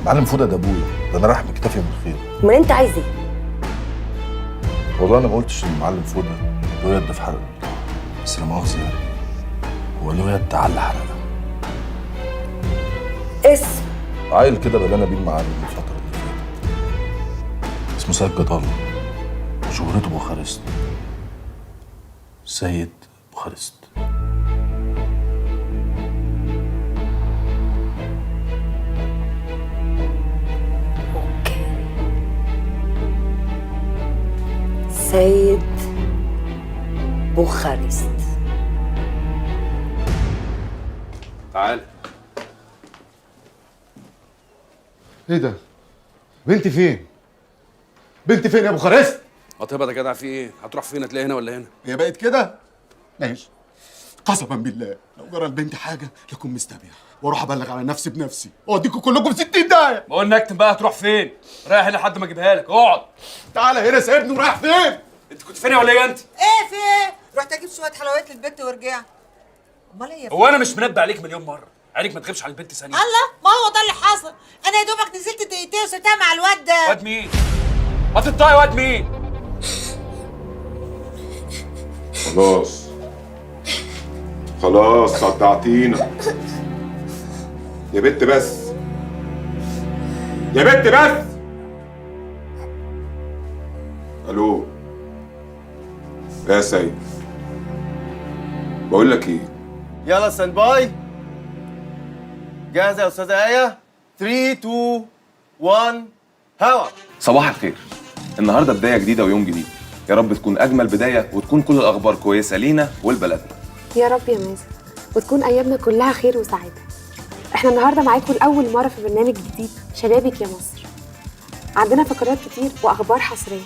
Speaker 22: معلم فوده ده ابويا، ده انا رايح مكتفي من الخير.
Speaker 18: امال انت عايز ايه؟
Speaker 22: والله انا ما قلتش ان معلم فوده له يد في حرق البضاعه، بس لا مؤاخذه يعني هو له يد على اللي حرقها.
Speaker 18: اسم
Speaker 22: عيل كده بلانا بيه المعلم الفتره اللي فاتت، اسمه سيد جدالة، شهرته بوخارست. سيد بوخارست.
Speaker 18: سيد بوخارست.
Speaker 2: تعال.
Speaker 12: ايه ده؟ بنتي فين؟ بنتي فين يا بوخارست؟
Speaker 2: طيب يا جدع، في ايه؟ هتروح فين؟ هتلاقي هنا ولا هنا؟
Speaker 12: هي بقت كده؟ ماشي. قسما بالله لو جرى لبنتي حاجه لكم مستبيع واروح ابلغ على نفسي بنفسي واوديكم كلكم 60 داهيه.
Speaker 2: بقول نكتم بقى، هتروح فين؟ رايح هنا لحد ما اجيبها لك، اقعد.
Speaker 12: تعالى هنا، سيبني ورايح فين؟
Speaker 2: انت كنت فين ولا ايه انت؟
Speaker 13: ايه في ايه؟ رحت اجيب شويه حلويات للبنت ورجعت. امال ايه؟
Speaker 2: هو انا مش منبه عليك مليون مره؟ عينك ما تغيبش على البنت ثانيه.
Speaker 13: الله، ما هو ده اللي حصل. انا يا دوبك نزلت دقيقتين وسبتها مع الواد ده.
Speaker 2: واد مين؟ ما تطلعي واد مين؟
Speaker 4: خلاص خلاص صدعتينا. يا بت بس، يا بت بس. الو يا سيد، بقول لك ايه،
Speaker 10: يلا ستاند باي. جاهزه يا استاذه ايه؟ 3 2 1 هوا.
Speaker 11: صباح الخير. النهارده بدايه جديده ويوم جديد، يا رب تكون اجمل بدايه وتكون كل الاخبار كويسه لينا ولبلدنا.
Speaker 21: يا رب يا مازن، وتكون ايامنا كلها خير وسعاده. احنا النهارده معاكم لاول مره في برنامج جديد شبابك يا مصر. عندنا فقرات كتير واخبار حصريه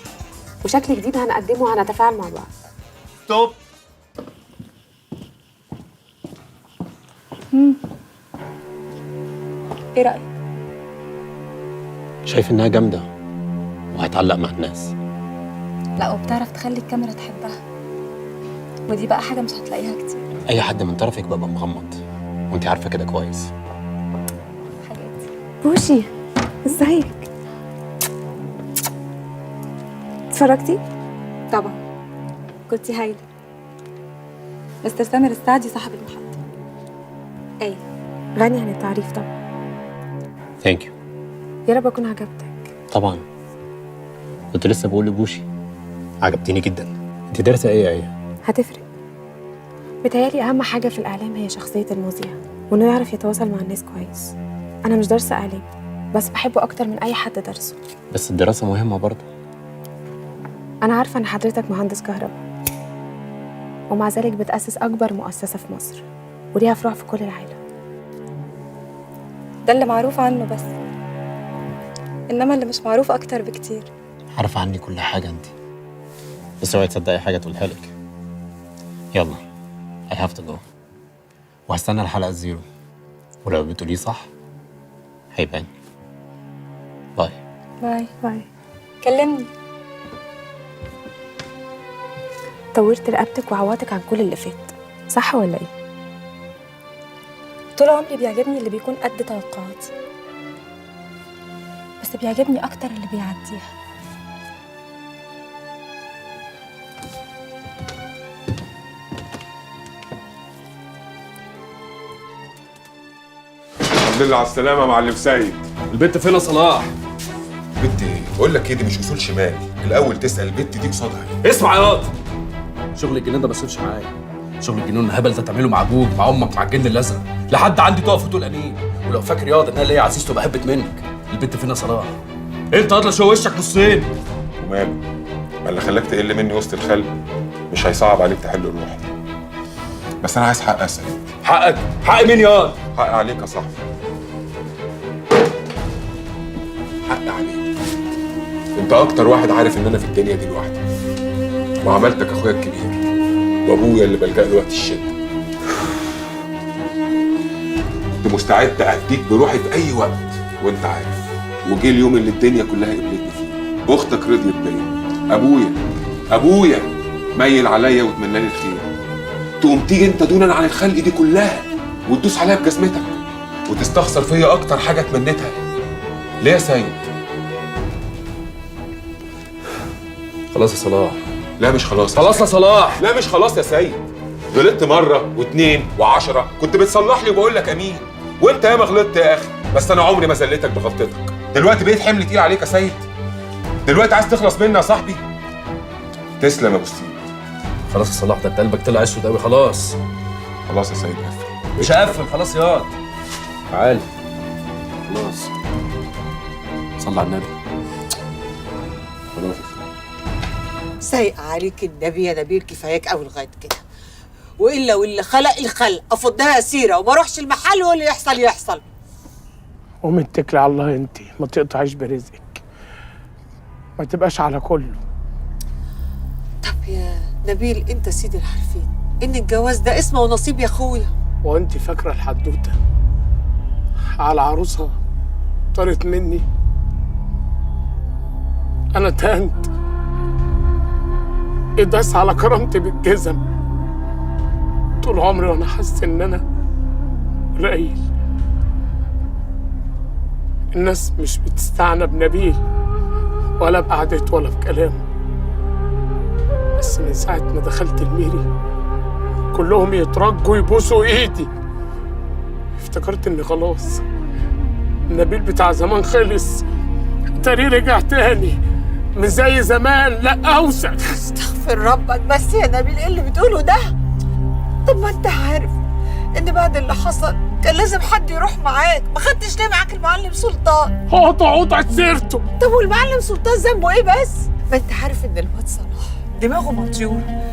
Speaker 21: وشكل جديد هنقدمه وهنتفاعل مع بعض.
Speaker 10: ستوب.
Speaker 21: ايه رايك؟
Speaker 23: شايف انها جامده وهتعلق مع الناس.
Speaker 21: لا، وبتعرف تخلي الكاميرا تحبها، ودي بقى حاجه مش هتلاقيها كتير.
Speaker 23: اي حد من طرفك ببقى مغمض، وانت عارفه كده كويس.
Speaker 21: بوشي، ازيك؟ اتفرجتي؟ طبعا، كنتي هايله. مستر سامر السعدي صاحب المحطه. ايه، غني عن التعريف طبعا.
Speaker 23: ثانك يو.
Speaker 21: يا رب اكون عجبتك.
Speaker 23: طبعا، كنت لسه بقول لبوشي عجبتيني جدا. انت دارسه ايه يا ايه؟
Speaker 21: هتفرق. بتهيالي اهم حاجه في الاعلام هي شخصيه المذيع، وانه يعرف يتواصل مع الناس كويس. انا مش دارسه اعلام، بس بحبه اكتر من اي حد درسه.
Speaker 23: بس الدراسه مهمه برضه.
Speaker 21: انا عارفه ان حضرتك مهندس كهرباء، ومع ذلك بتاسس اكبر مؤسسه في مصر وليها فروع في كل العالم. ده اللي معروف عنه بس، انما اللي مش معروف اكتر بكتير.
Speaker 23: عارفه عني كل حاجه انت، بس اوعي تصدقي حاجه تقولها لك. يلا I have to go، وهستنى الحلقه الزيرو، ولو بتقوليه صح هيبان. باي
Speaker 21: باي باي. كلمني. طورت رقبتك وعواتك عن كل اللي فات، صح ولا ايه؟ طول عمري بيعجبني اللي بيكون قد توقعاتي، بس بيعجبني اكتر اللي بيعديها.
Speaker 4: الحمد لله على السلامه يا معلم سيد.
Speaker 2: البت فين يا صلاح؟
Speaker 4: بنت ايه؟ بقول لك ايه، دي مش اصول شمال، الاول تسال البت دي قصادها ايه.
Speaker 2: اسمع يا واد، شغل الجنان ده ما يصيرش معايا. شغل الجنون الهبل ده تعمله مع ابوك مع امك مع الجن الازرق، لحد عندي تقف وتقول امين. ولو فاكر ياض انها ليا عزيز تبقى هبت منك. البت فين يا صلاح؟ انت اطلع شو وشك نصين.
Speaker 4: وماله؟ ما اللي خلاك تقل مني وسط الخلق مش هيصعب عليك تحل الروح. بس انا عايز حق يا سيد.
Speaker 2: حقك؟ حق مين ياض؟
Speaker 4: حق عليك يا صاحبي. حق عليك. انت اكتر واحد عارف ان انا في الدنيا دي لوحدي، وعملتك اخويا الكبير وابويا اللي بلجأ له وقت الشده. كنت مستعد اديك بروحي في اي وقت وانت عارف، وجه اليوم اللي الدنيا كلها قبلتني فيه. اختك رضيت بيا، ابويا ميل عليا وتمنى لي الخير، تقوم تيجي انت دونا عن الخلق دي كلها وتدوس عليا بجزمتك وتستخسر فيا اكتر حاجه تمنيتها. ليه يا سيد؟
Speaker 2: خلاص يا صلاح.
Speaker 4: لا مش خلاص.
Speaker 2: خلاص يا صلاح.
Speaker 4: لا مش خلاص يا سيد. غلطت مره واثنين و10 كنت بتصلح لي وبقول لك امين، وانت ياما غلطت يا اخي، بس انا عمري ما زلتك بغلطتك. دلوقتي بقيت حمل تقيل عليك يا سيد. دلوقتي عايز تخلص مني يا صاحبي. تسلم يا ابو ستيف.
Speaker 2: خلاص يا صلاح، ده انت قلبك طلع اسود قوي. خلاص
Speaker 4: خلاص يا سيد، قفل.
Speaker 2: مش هقفل خلاص ياض. تعال خلاص، صلي على النبي.
Speaker 4: خلاص
Speaker 24: سايق عليك النبي يا نبيل، كفاياك قوي لغايه كده. والا واللي خلق الخلق افضها سيره وما اروحش المحل واللي يحصل يحصل.
Speaker 7: قومي اتكلي على الله انت، ما تقطعيش برزقك، ما تبقاش على كله.
Speaker 24: طب يا نبيل، انت سيد العارفين ان الجواز ده اسمه ونصيب يا اخويا.
Speaker 7: وانت فاكره الحدوته على عروسها طارت مني؟ انا تهنت اداس على كرامتي بالجزم. طول عمري وانا حاسس ان انا قليل. الناس مش بتستعنى بنبيل ولا بقعدته ولا بكلامه، بس من ساعة ما دخلت الميري كلهم يترجوا يبوسوا ايدي. افتكرت اني خلاص النبيل بتاع زمان خلص، تاني رجع تاني مش زي زمان، لا اوسخ.
Speaker 24: استغفر ربك بس يا نبيل، ايه اللي بتقوله ده؟ طب ما انت عارف ان بعد اللي حصل كان لازم حد يروح معاك، ما خدتش ليه معاك المعلم سلطان؟
Speaker 7: قطعت سيرته.
Speaker 24: طب والمعلم سلطان ذنبه ايه بس؟ ما انت عارف ان الواد صلاح دماغه مطيوره،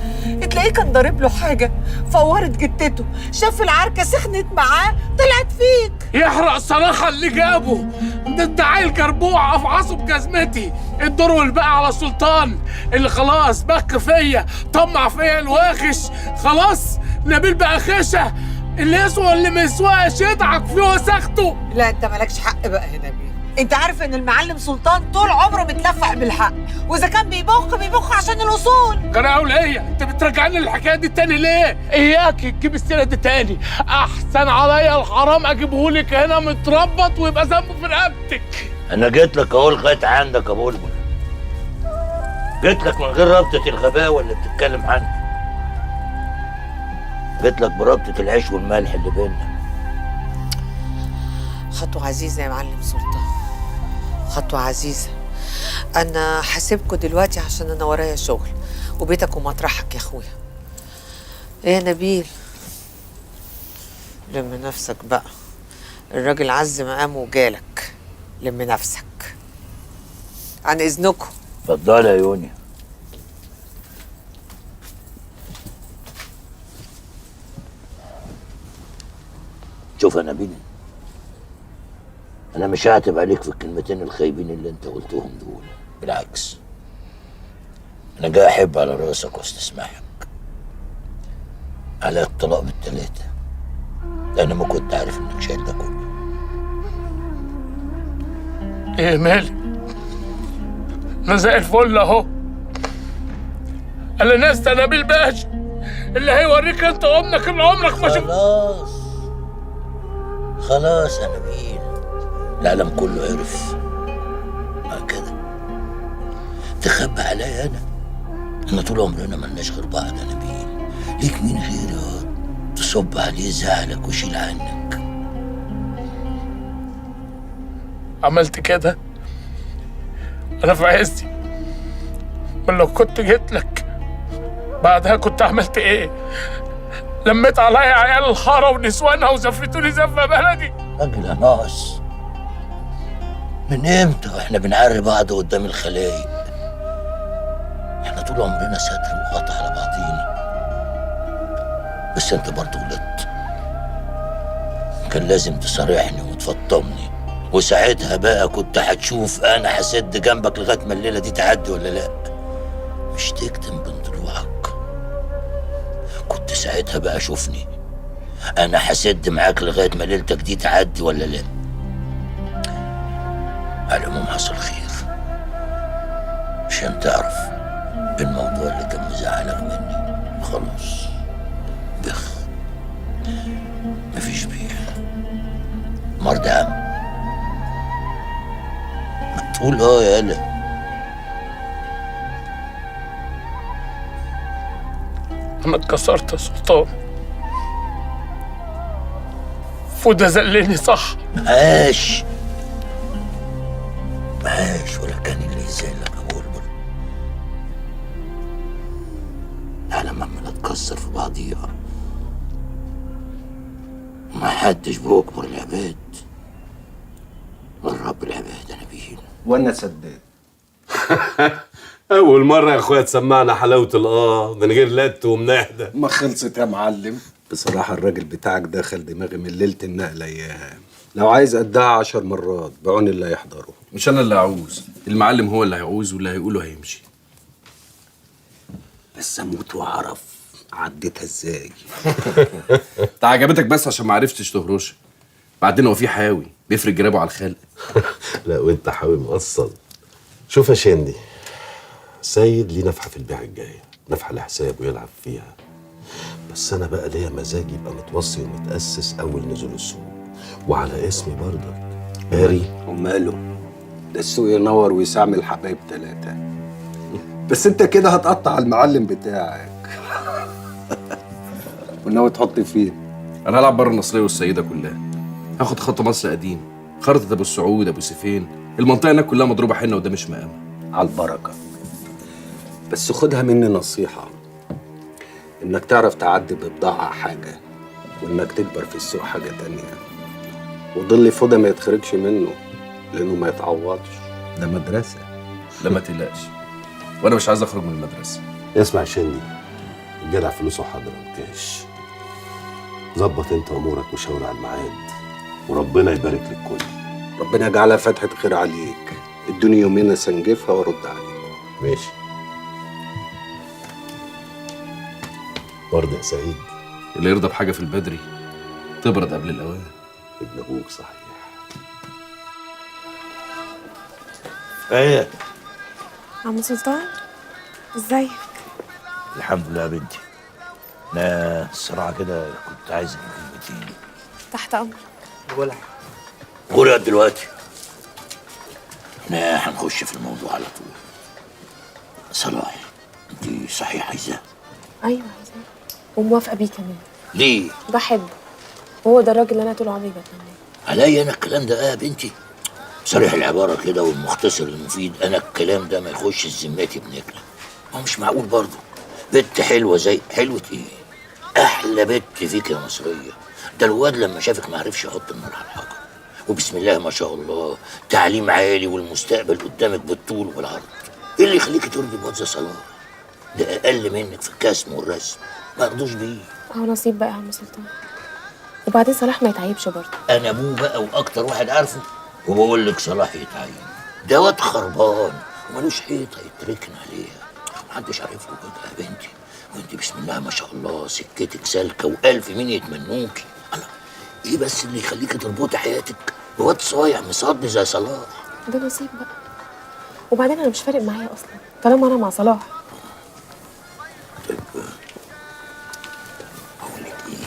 Speaker 24: تلاقيه كان ضارب له حاجه فورت جتته، شاف العركه سخنت معاه طلعت فيك.
Speaker 7: يحرق صلاح اللي جابه ده، انت عيل جربوع افعصه بجزمتي. الدور والباقي على سلطان اللي خلاص بك فيا، طمع فيا الواخش. خلاص نبيل بقى خشه، اللي يسوى اللي ما يسواش يدعك فيه وسخته.
Speaker 24: لا انت مالكش حق بقى يا نبيل، انت عارف ان المعلم سلطان طول عمره متلفع بالحق، واذا كان بيبخ عشان الاصول.
Speaker 7: قناة ايه؟ انت بترجعني للحكايه دي تاني ليه؟ اياك تجيب السيره دي تاني، احسن عليا الحرام اجيبهولك هنا متربط ويبقى ذنبه في رقبتك.
Speaker 15: انا جيت لك اهو لغايه عندك يا بلبل، جيت لك من غير رابطه الغباوه اللي بتتكلم عنها، جيت لك برابطه العيش والملح اللي بيننا.
Speaker 24: خطوة عزيزة يا معلم سلطان، خطوة عزيزة. أنا هسيبكوا دلوقتي عشان أنا ورايا شغل، وبيتك ومطرحك يا أخويا. إيه يا نبيل؟ لم نفسك بقى، الراجل عز مقامه وجالك، لم نفسك. عن إذنكم.
Speaker 15: اتفضلي يا يونيا. شوف يا نبيل، أنا مش هعتب عليك في الكلمتين الخايبين اللي أنت قلتهم دول، بالعكس أنا جاي أحب على راسك واستسمحك على الطلاق بالتلاتة، لأن ما كنت عارف إنك شايل ده كله.
Speaker 7: ايه مالي؟ انا زي الفل اهو. انا ناس نبيل باشا اللي هيوريك انت وامك اللي عمرك ما شفت.
Speaker 15: خلاص يا نبيل، العالم كله عرف. بعد كده تخبى عليا انا طول عمرنا ملناش غير بعض يا نبيل، ليك مين غيري تصب عليه زعلك ويشيل عنك؟
Speaker 7: عملت كده انا في عزي، من لو كنت جيت لك بعدها كنت عملت ايه؟ لميت عليا عيال الحاره ونسوانها وزفتوني زفه بلدي.
Speaker 15: راجل يا ناقص، من امتى واحنا بنعري بعض قدام الخلايق؟ احنا طول عمرنا ستر وغطا على بعضينا، بس انت برضه غلطت. كان لازم تصارحني وتفطمني، وساعتها بقى كنت هتشوف انا هسد جنبك لغايه ما الليله دي تعدي ولا لا، مش تكتم بين ضلوعك. كنت ساعتها بقى شوفني انا هسد معاك لغايه ما ليلتك دي تعدي ولا لا. على العموم حصل خير، عشان تعرف الموضوع اللي كان مزعلك مني خلاص بخ، مفيش بيع. مرضى يا عم، ما تقول يا يالا.
Speaker 7: انا اتكسرت يا سلطان، فوده زلني صح.
Speaker 15: معاش ولا كان اللي يزعلك يا بلبل. العالم عمال اتكسر في بعضيها، ما حدش بيكبر العباد غير رب العباد يا نبيل.
Speaker 17: وانا سداد. اول مره يا اخويا تسمعنا حلاوه من غير لت ومنهده.
Speaker 10: ما خلصت يا معلم.
Speaker 17: بصراحه الراجل بتاعك دخل دماغي من ليله النقله اياها. لو عايز قدها 10 مرات بعون اللي هيحضره.
Speaker 2: مش انا اللي هعوز، المعلم هو اللي هيعوز، واللي هيقوله هيمشي.
Speaker 17: بس اموت واعرف عديتها ازاي.
Speaker 2: انت عجبتك بس عشان ما عرفتش تهرش. بعدين هو في حاوي بيفرق جرابه على الخلق.
Speaker 17: لا وانت حاوي مقصل. شوف يا شندي، سيد ليه نفحه في البيعه الجايه، نفحه لحسابه يلعب فيها. بس انا بقى ليا مزاج يبقى متوصي ومتاسس اول نزول السوق، وعلى اسمي برضك قاري.
Speaker 10: وماله، ده السوق ينور ويسعمل حبايب 3. بس انت كده هتقطع المعلم بتاعك.
Speaker 17: وناوي تحط فيه؟
Speaker 2: انا هلعب بره النصريه والسيده كلها. هاخد خط مصر قديم، خرطه ابو السعود، ابو سيفين، المنطقه هناك كلها مضروبه حنه وده مش مقام.
Speaker 17: على البركه. بس خدها مني نصيحه، انك تعرف تعدي ببضاعه حاجه، وانك تكبر في السوق حاجه تانية. وضل فضة ما يتخرجش منه لانه ما يتعوضش، ده مدرسه.
Speaker 2: لا ما تقلقش، وانا مش عايز اخرج من المدرسه.
Speaker 17: اسمع يا شندي، الجدع فلوسه حاضر الكاش. ظبط انت امورك وشاور على الميعاد، وربنا يبارك للكل. ربنا يجعلها فتحة خير عليك. ادوني يومين اسنجفها وارد عليك. ماشي. برضه يا سعيد،
Speaker 2: اللي يرضى بحاجه في البدري تبرد قبل الاوان.
Speaker 17: ابن ابوك صحيح.
Speaker 8: ايه
Speaker 21: عم سلطان، ازيك؟
Speaker 8: الحمد لله يا بنتي. انا الصراحه كده كنت عايز كلمتين.
Speaker 21: تحت امرك.
Speaker 8: ولا قولي دلوقتي. احنا هنخش في الموضوع على طول. صلاح، انت صحيح عايزاه؟
Speaker 21: ايوه عايزاه وموافقه بيه كمان.
Speaker 8: ليه؟
Speaker 21: بحبه، وهو ده الراجل اللي انا طول عمري بتمناه.
Speaker 8: عليا انا الكلام ده يا بنتي؟ صريح العباره كده والمختصر المفيد. انا الكلام ده ما يخش ذمتي بنكله. هو مش معقول برضه بنت حلوه زي حلوه ايه؟ احلى بنت فيك يا مصريه. ده الواد لما شافك ما عرفش يحط النار على الحجر. وبسم الله ما شاء الله، تعليم عالي والمستقبل قدامك بالطول والعرض. ايه اللي يخليكي ترضي بواد زي صلاح؟ ده اقل منك في الكسم والرسم، ما يرضوش بيه.
Speaker 21: اهو نصيب بقى يا عم سلطان. وبعدين صلاح ما يتعيبش برضه.
Speaker 8: انا ابوه بقى واكتر واحد عارفه، وبقول لك صلاح يتعين. ده واد خربان ومالوش حيطه يتركن عليها. محدش عارف له كده يا بنتي. وانت بسم الله ما شاء الله سكتك سالكه والف مين يتمنوكي. الله، ايه بس اللي يخليكي تربطي حياتك بواد صايع مصدي زي صلاح؟
Speaker 21: ده نصيب بقى. وبعدين انا مش فارق معايا اصلا طالما انا مع صلاح.
Speaker 8: طيب اقول لك ايه،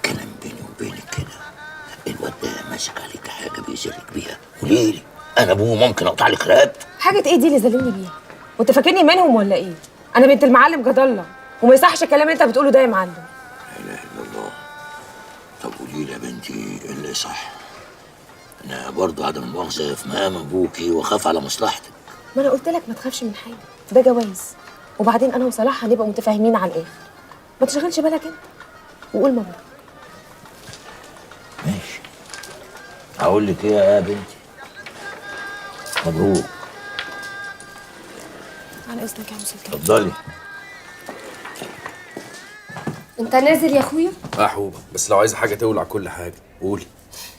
Speaker 8: كلام بيني وبينك كده، الواد ده ماسك عليك حاجه بيزرك بيها. قولي لي، انا ابوه ممكن اقطع لك رقبته.
Speaker 18: حاجة ايه دي اللي زلمني بيها؟ وانت فاكرني منهم ولا ايه؟ انا بنت المعلم جد الله، وما يصحش الكلام اللي انت بتقوله ده يا معلم.
Speaker 8: لا اله الا الله. طب قولي لي يا بنتي ايه اللي صح؟ انا برضه عدم المؤاخذه في مقام ابوكي واخاف على مصلحتك.
Speaker 21: ما انا قلت لك ما تخافش من حاجه، ده جواز. وبعدين انا وصلاح هنبقى متفاهمين على الاخر. ما تشغلش بالك انت وقول مبروك.
Speaker 8: ماشي. هقول لك ايه يا بنتي؟ مبروك.
Speaker 21: على اذنك يا عم سلطان.
Speaker 8: اتفضلي.
Speaker 18: انت نازل يا اخويا؟
Speaker 2: اه حوبه، بس لو عايزه حاجه تولع كل حاجه قولي.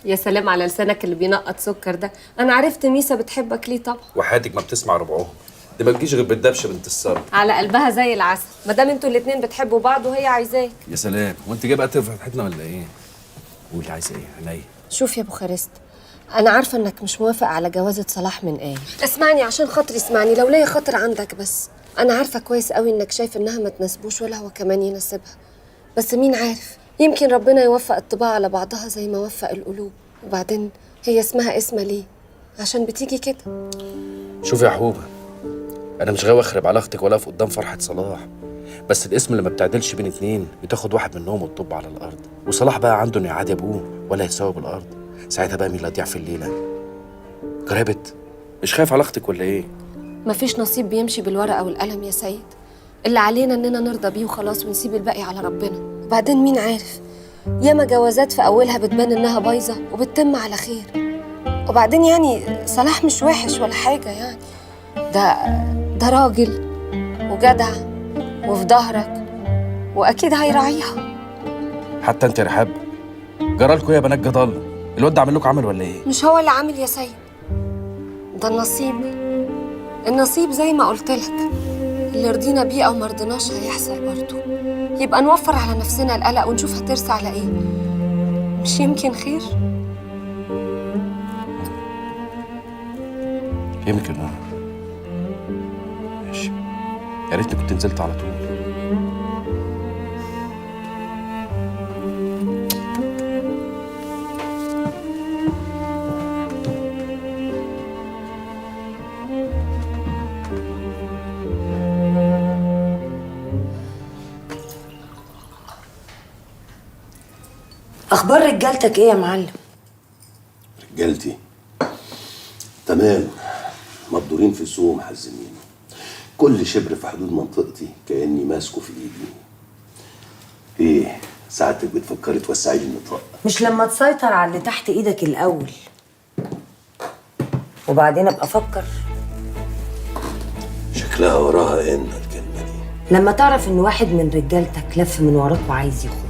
Speaker 18: يا سلام على لسانك اللي بينقط سكر ده. انا عرفت ميسا بتحبك ليه طبعا.
Speaker 2: وحياتك ما بتسمع ربعهم، دي ما تجيش غير بالدبشه بنت السر.
Speaker 18: على قلبها زي العسل، ما دام انتوا الاتنين بتحبوا بعض وهي عايزاك.
Speaker 2: يا سلام، وانت جايه بقى تفرح فتحتنا ولا ايه؟ قولي عايزه ايه؟ عينيا.
Speaker 18: شوف يا بوخارست، انا عارفه انك مش موافق على جوازة صلاح من ايه. اسمعني عشان خاطري، اسمعني لو ليا خاطر عندك بس. انا عارفه كويس قوي انك شايف انها ما تناسبوش ولا هو كمان يناسبها. بس مين عارف، يمكن ربنا يوفق الطباع على بعضها زي ما وفق القلوب. وبعدين هي اسمها اسمها ليه؟ عشان بتيجي كده.
Speaker 2: شوفي يا حوبه، انا مش غاوي اخرب علاقتك ولا اقف قدام فرحه صلاح، بس الاسم اللي ما بتعدلش بين اتنين بتاخد واحد منهم وتطب على الارض. وصلاح بقى عنده انه يعادي ابوه ولا يساوي بالارض. ساعتها بقى مين اللي هيضيع في الليله؟ جربت؟ مش خايف علاقتك ولا ايه؟
Speaker 18: مفيش نصيب بيمشي بالورقه والقلم يا سيد. اللي علينا اننا نرضى بيه وخلاص ونسيب الباقي على ربنا. وبعدين مين عارف، ياما جوازات في اولها بتبان انها بايظه وبتتم على خير. وبعدين يعني صلاح مش وحش ولا حاجه يعني. ده راجل وجدع وفي ظهرك واكيد هيراعيها.
Speaker 2: حتى انت يا رحاب، جرالكوا يا بنات جد الله، الواد ده عامل لكم عمل ولا ايه؟
Speaker 18: مش هو اللي عامل يا سيد، ده النصيب. النصيب زي ما قلت لك، اللي رضينا بيه او ما رضيناش هيحصل برضه. يبقى نوفر على نفسنا القلق ونشوف هترسى على ايه. مش يمكن خير؟
Speaker 2: يمكن ماشي، يا ريتني كنت نزلت على طول.
Speaker 18: اخبار رجالتك ايه يا معلم؟
Speaker 17: رجالتي تمام، مبدورين في السوق ومحزنين. كل شبر في حدود منطقتي كأني ماسكه في ايدي. ايه ساعتك بتفكري توسعي لي النطاق؟
Speaker 18: مش لما تسيطر على اللي تحت ايدك الاول وبعدين ابقى افكر؟
Speaker 17: شكلها وراها ان الكلمه دي.
Speaker 18: لما تعرف ان واحد من رجالتك لف من وراك وعايز يخونك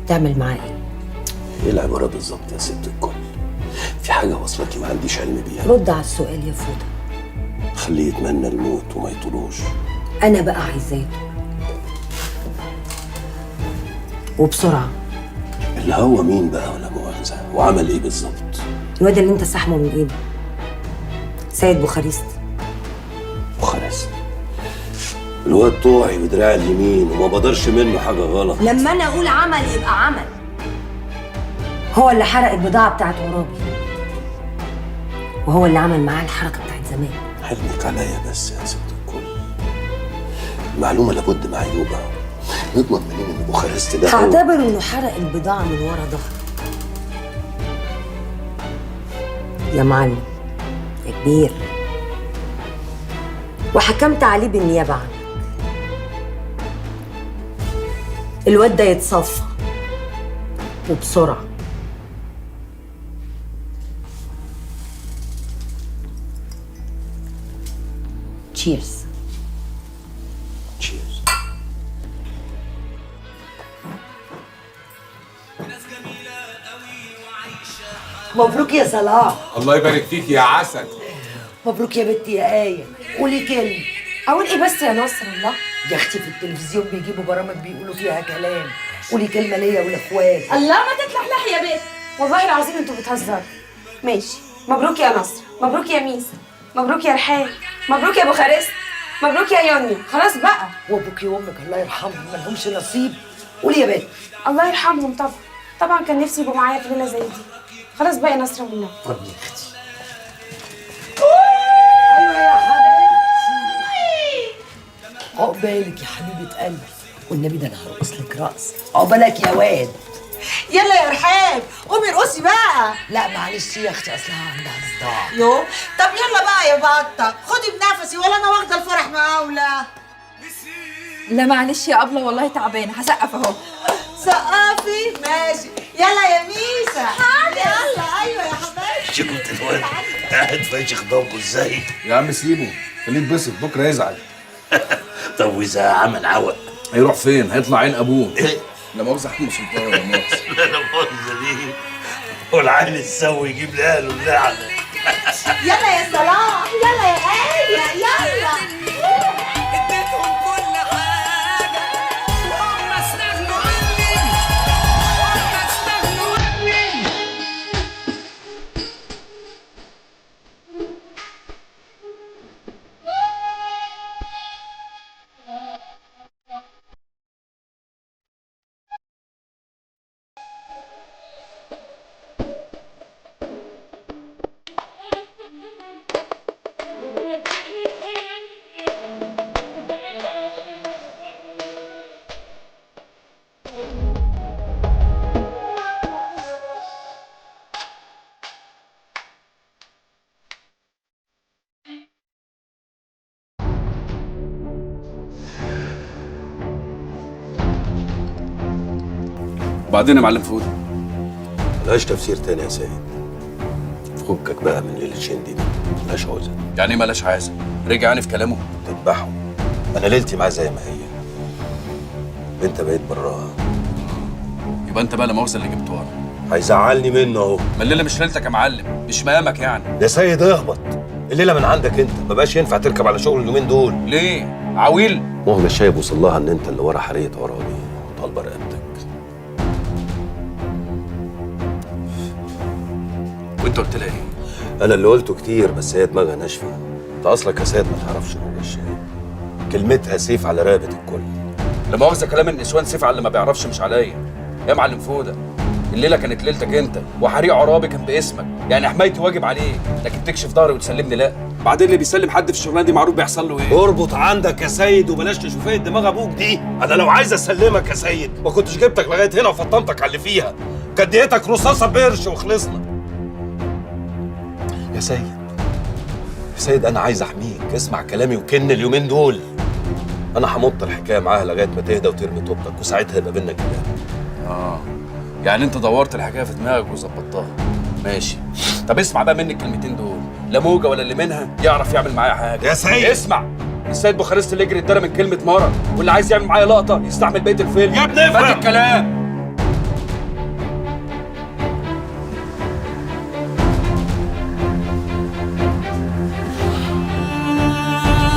Speaker 18: تعمل معاه ايه؟
Speaker 17: ايه العباره بالظبط يا ست الكل؟ في حاجه وصلتي ما عنديش علم بيها.
Speaker 18: رد على السؤال يا فوده.
Speaker 17: خليه يتمنى الموت وما يطولوش.
Speaker 18: انا بقى عايزاه يطول وبسرعه.
Speaker 17: اللي هو مين بقى ولا مؤاخذه؟ وعمل ايه بالظبط؟
Speaker 18: الواد اللي انت سحمه من ايده سيد بوخارست.
Speaker 17: بوخارست الواد طوعي بدراع اليمين وما بقدرش منه حاجه غلط.
Speaker 18: لما انا اقول عمل يبقى عمل. هو اللي حرق البضاعه بتاعت عرابي وهو اللي عمل معاه الحركه بتاعت زمان.
Speaker 17: حلمك عليا بس يا ست الكل. المعلومه لابد معيوبه. نضمن منين ان بوخارست ده
Speaker 18: هعتبر انه حرق البضاعه من ورا ظهرك يا معلم يا كبير، وحكمت عليه بالنيابه عنك. الواد ده يتصفى وبسرعه. تشيرز.
Speaker 17: تشيرز.
Speaker 13: مبروك يا صلاح.
Speaker 4: الله يبارك فيك يا عسل.
Speaker 13: مبروك يا بنتي يا آية. قولي كلمة.
Speaker 21: اقول ايه بس يا نصر الله؟
Speaker 13: يا اختي في التلفزيون بيجيبوا برامج بيقولوا فيها كلام. قولي كلمة ليا ولاخواتي.
Speaker 21: الله ما تتلحلح يا بنت، والله العظيم انتوا بتهزروا. ماشي، مبروك يا نصر، مبروك يا ميسا، مبروك يا رحاب، مبروك يا بوخارست، مبروك يا يونيو. خلاص بقى.
Speaker 13: وابوكي وامك الله يرحمهم ما لهمش نصيب. قولي يا بنت.
Speaker 21: الله يرحمهم طبعا. طبعا كان نفسي يبقوا معايا في ليله زي دي. خلاص بقى يا نصر والنبي.
Speaker 13: طب يا اختي. ايوه يا حبيبتي. عقبالك يا حبيبة قلبي. والنبي ده انا هرقص لك رقص. عقبالك يا واد.
Speaker 24: يلا يا رحاب قومي ارقصي بقى.
Speaker 13: لا معلش يا اختي اصلها عندها صداع.
Speaker 24: يو طب يلا بقى يا بطه خدي بنفسي ولا انا واخده الفرح مقاوله.
Speaker 6: لا معلش يا أبلة والله تعبانة، هسقف اهو.
Speaker 24: سقفي ماشي. يلا يا ميسا. يلا ايوه يا حبايبي.
Speaker 17: شفت الواد قاعد فاشخ ضمه ازاي؟
Speaker 2: يا عم سيبه خليه يتبسط بكره يزعل.
Speaker 17: طب واذا عمل عوق
Speaker 2: هيروح فين؟ هيطلع عين ابوه. لا مؤاخذه حكم سلطان لا مؤاخذه.
Speaker 17: لا مؤاخذه ليه؟ والعيل السوي يجيب لاهله اللعنه.
Speaker 24: يلا يا صلاح يلا يا آية يلا.
Speaker 9: اديتهم كل حاجة وهم استغنوا عني، وهم استغنوا عني.
Speaker 2: وبعدين يا معلم فوده
Speaker 17: ملهاش تفسير تاني يا سيد. فكك بقى من ليله شندي دي ملهاش عوزه.
Speaker 2: يعني ايه مالهاش عازه؟ رجعني في كلامه.
Speaker 17: تذبحه. انا ليلتي معاه زي ما هي. انت بقيت براها.
Speaker 2: يبقى انت بقى لا مؤاخذه اللي جبته ورا.
Speaker 17: هيزعلني منه اهو.
Speaker 2: ما الليله مش ليلتك يا معلم، مش مقامك يعني.
Speaker 17: يا سيد اهبط. الليله من عندك انت، ما بقاش ينفع تركب على شغل اليومين دول.
Speaker 2: ليه؟ عويل؟
Speaker 17: مهما الشايب وصل لها ان انت اللي ورا حريه عرابي وطالبه رقبتك.
Speaker 2: وانت قلت لها ايه؟
Speaker 17: انا اللي قلته كتير بس هي دماغها ناشفه. انت اصلك يا سيد ما تعرفش رجل الشاي. كلمتها سيف على رقبه الكل.
Speaker 2: لا مؤاخذه كلام النسوان سيف على اللي ما بيعرفش مش عليا. يا معلم فوده الليله كانت ليلتك انت وحريق عرابي كان باسمك، يعني حمايتي واجب عليك، لكن تكشف ظهري وتسلمني لا. بعدين اللي بيسلم حد في الشغلانه دي معروف بيحصل له ايه.
Speaker 17: اربط عندك يا سيد وبلاش تشوفيه دماغ ابوك دي. انا لو عايز اسلمك يا سيد ما كنتش جبتك لغايه هنا وفطمتك على اللي فيها. كانت ديتك رصاصه بقرش وخلصنا. يا سيد يا سيد انا عايز احميك، اسمع كلامي وكن اليومين دول. انا همط الحكايه معاها لغايه ما تهدى وترمي توبتك وساعتها يبقى بينا كلام.
Speaker 2: يعني انت دورت الحكايه في دماغك وظبطتها. ماشي. طب اسمع بقى مني الكلمتين دول، لا موجه ولا اللي منها يعرف يعمل معايا حاجه.
Speaker 17: يا سيد
Speaker 2: اسمع، السيد بوخارست اللي يجري اتدرى من كلمه مره، واللي عايز يعمل معايا لقطه يستعمل بقيه الفيلم.
Speaker 17: يا ابني افهم.
Speaker 2: فات الكلام.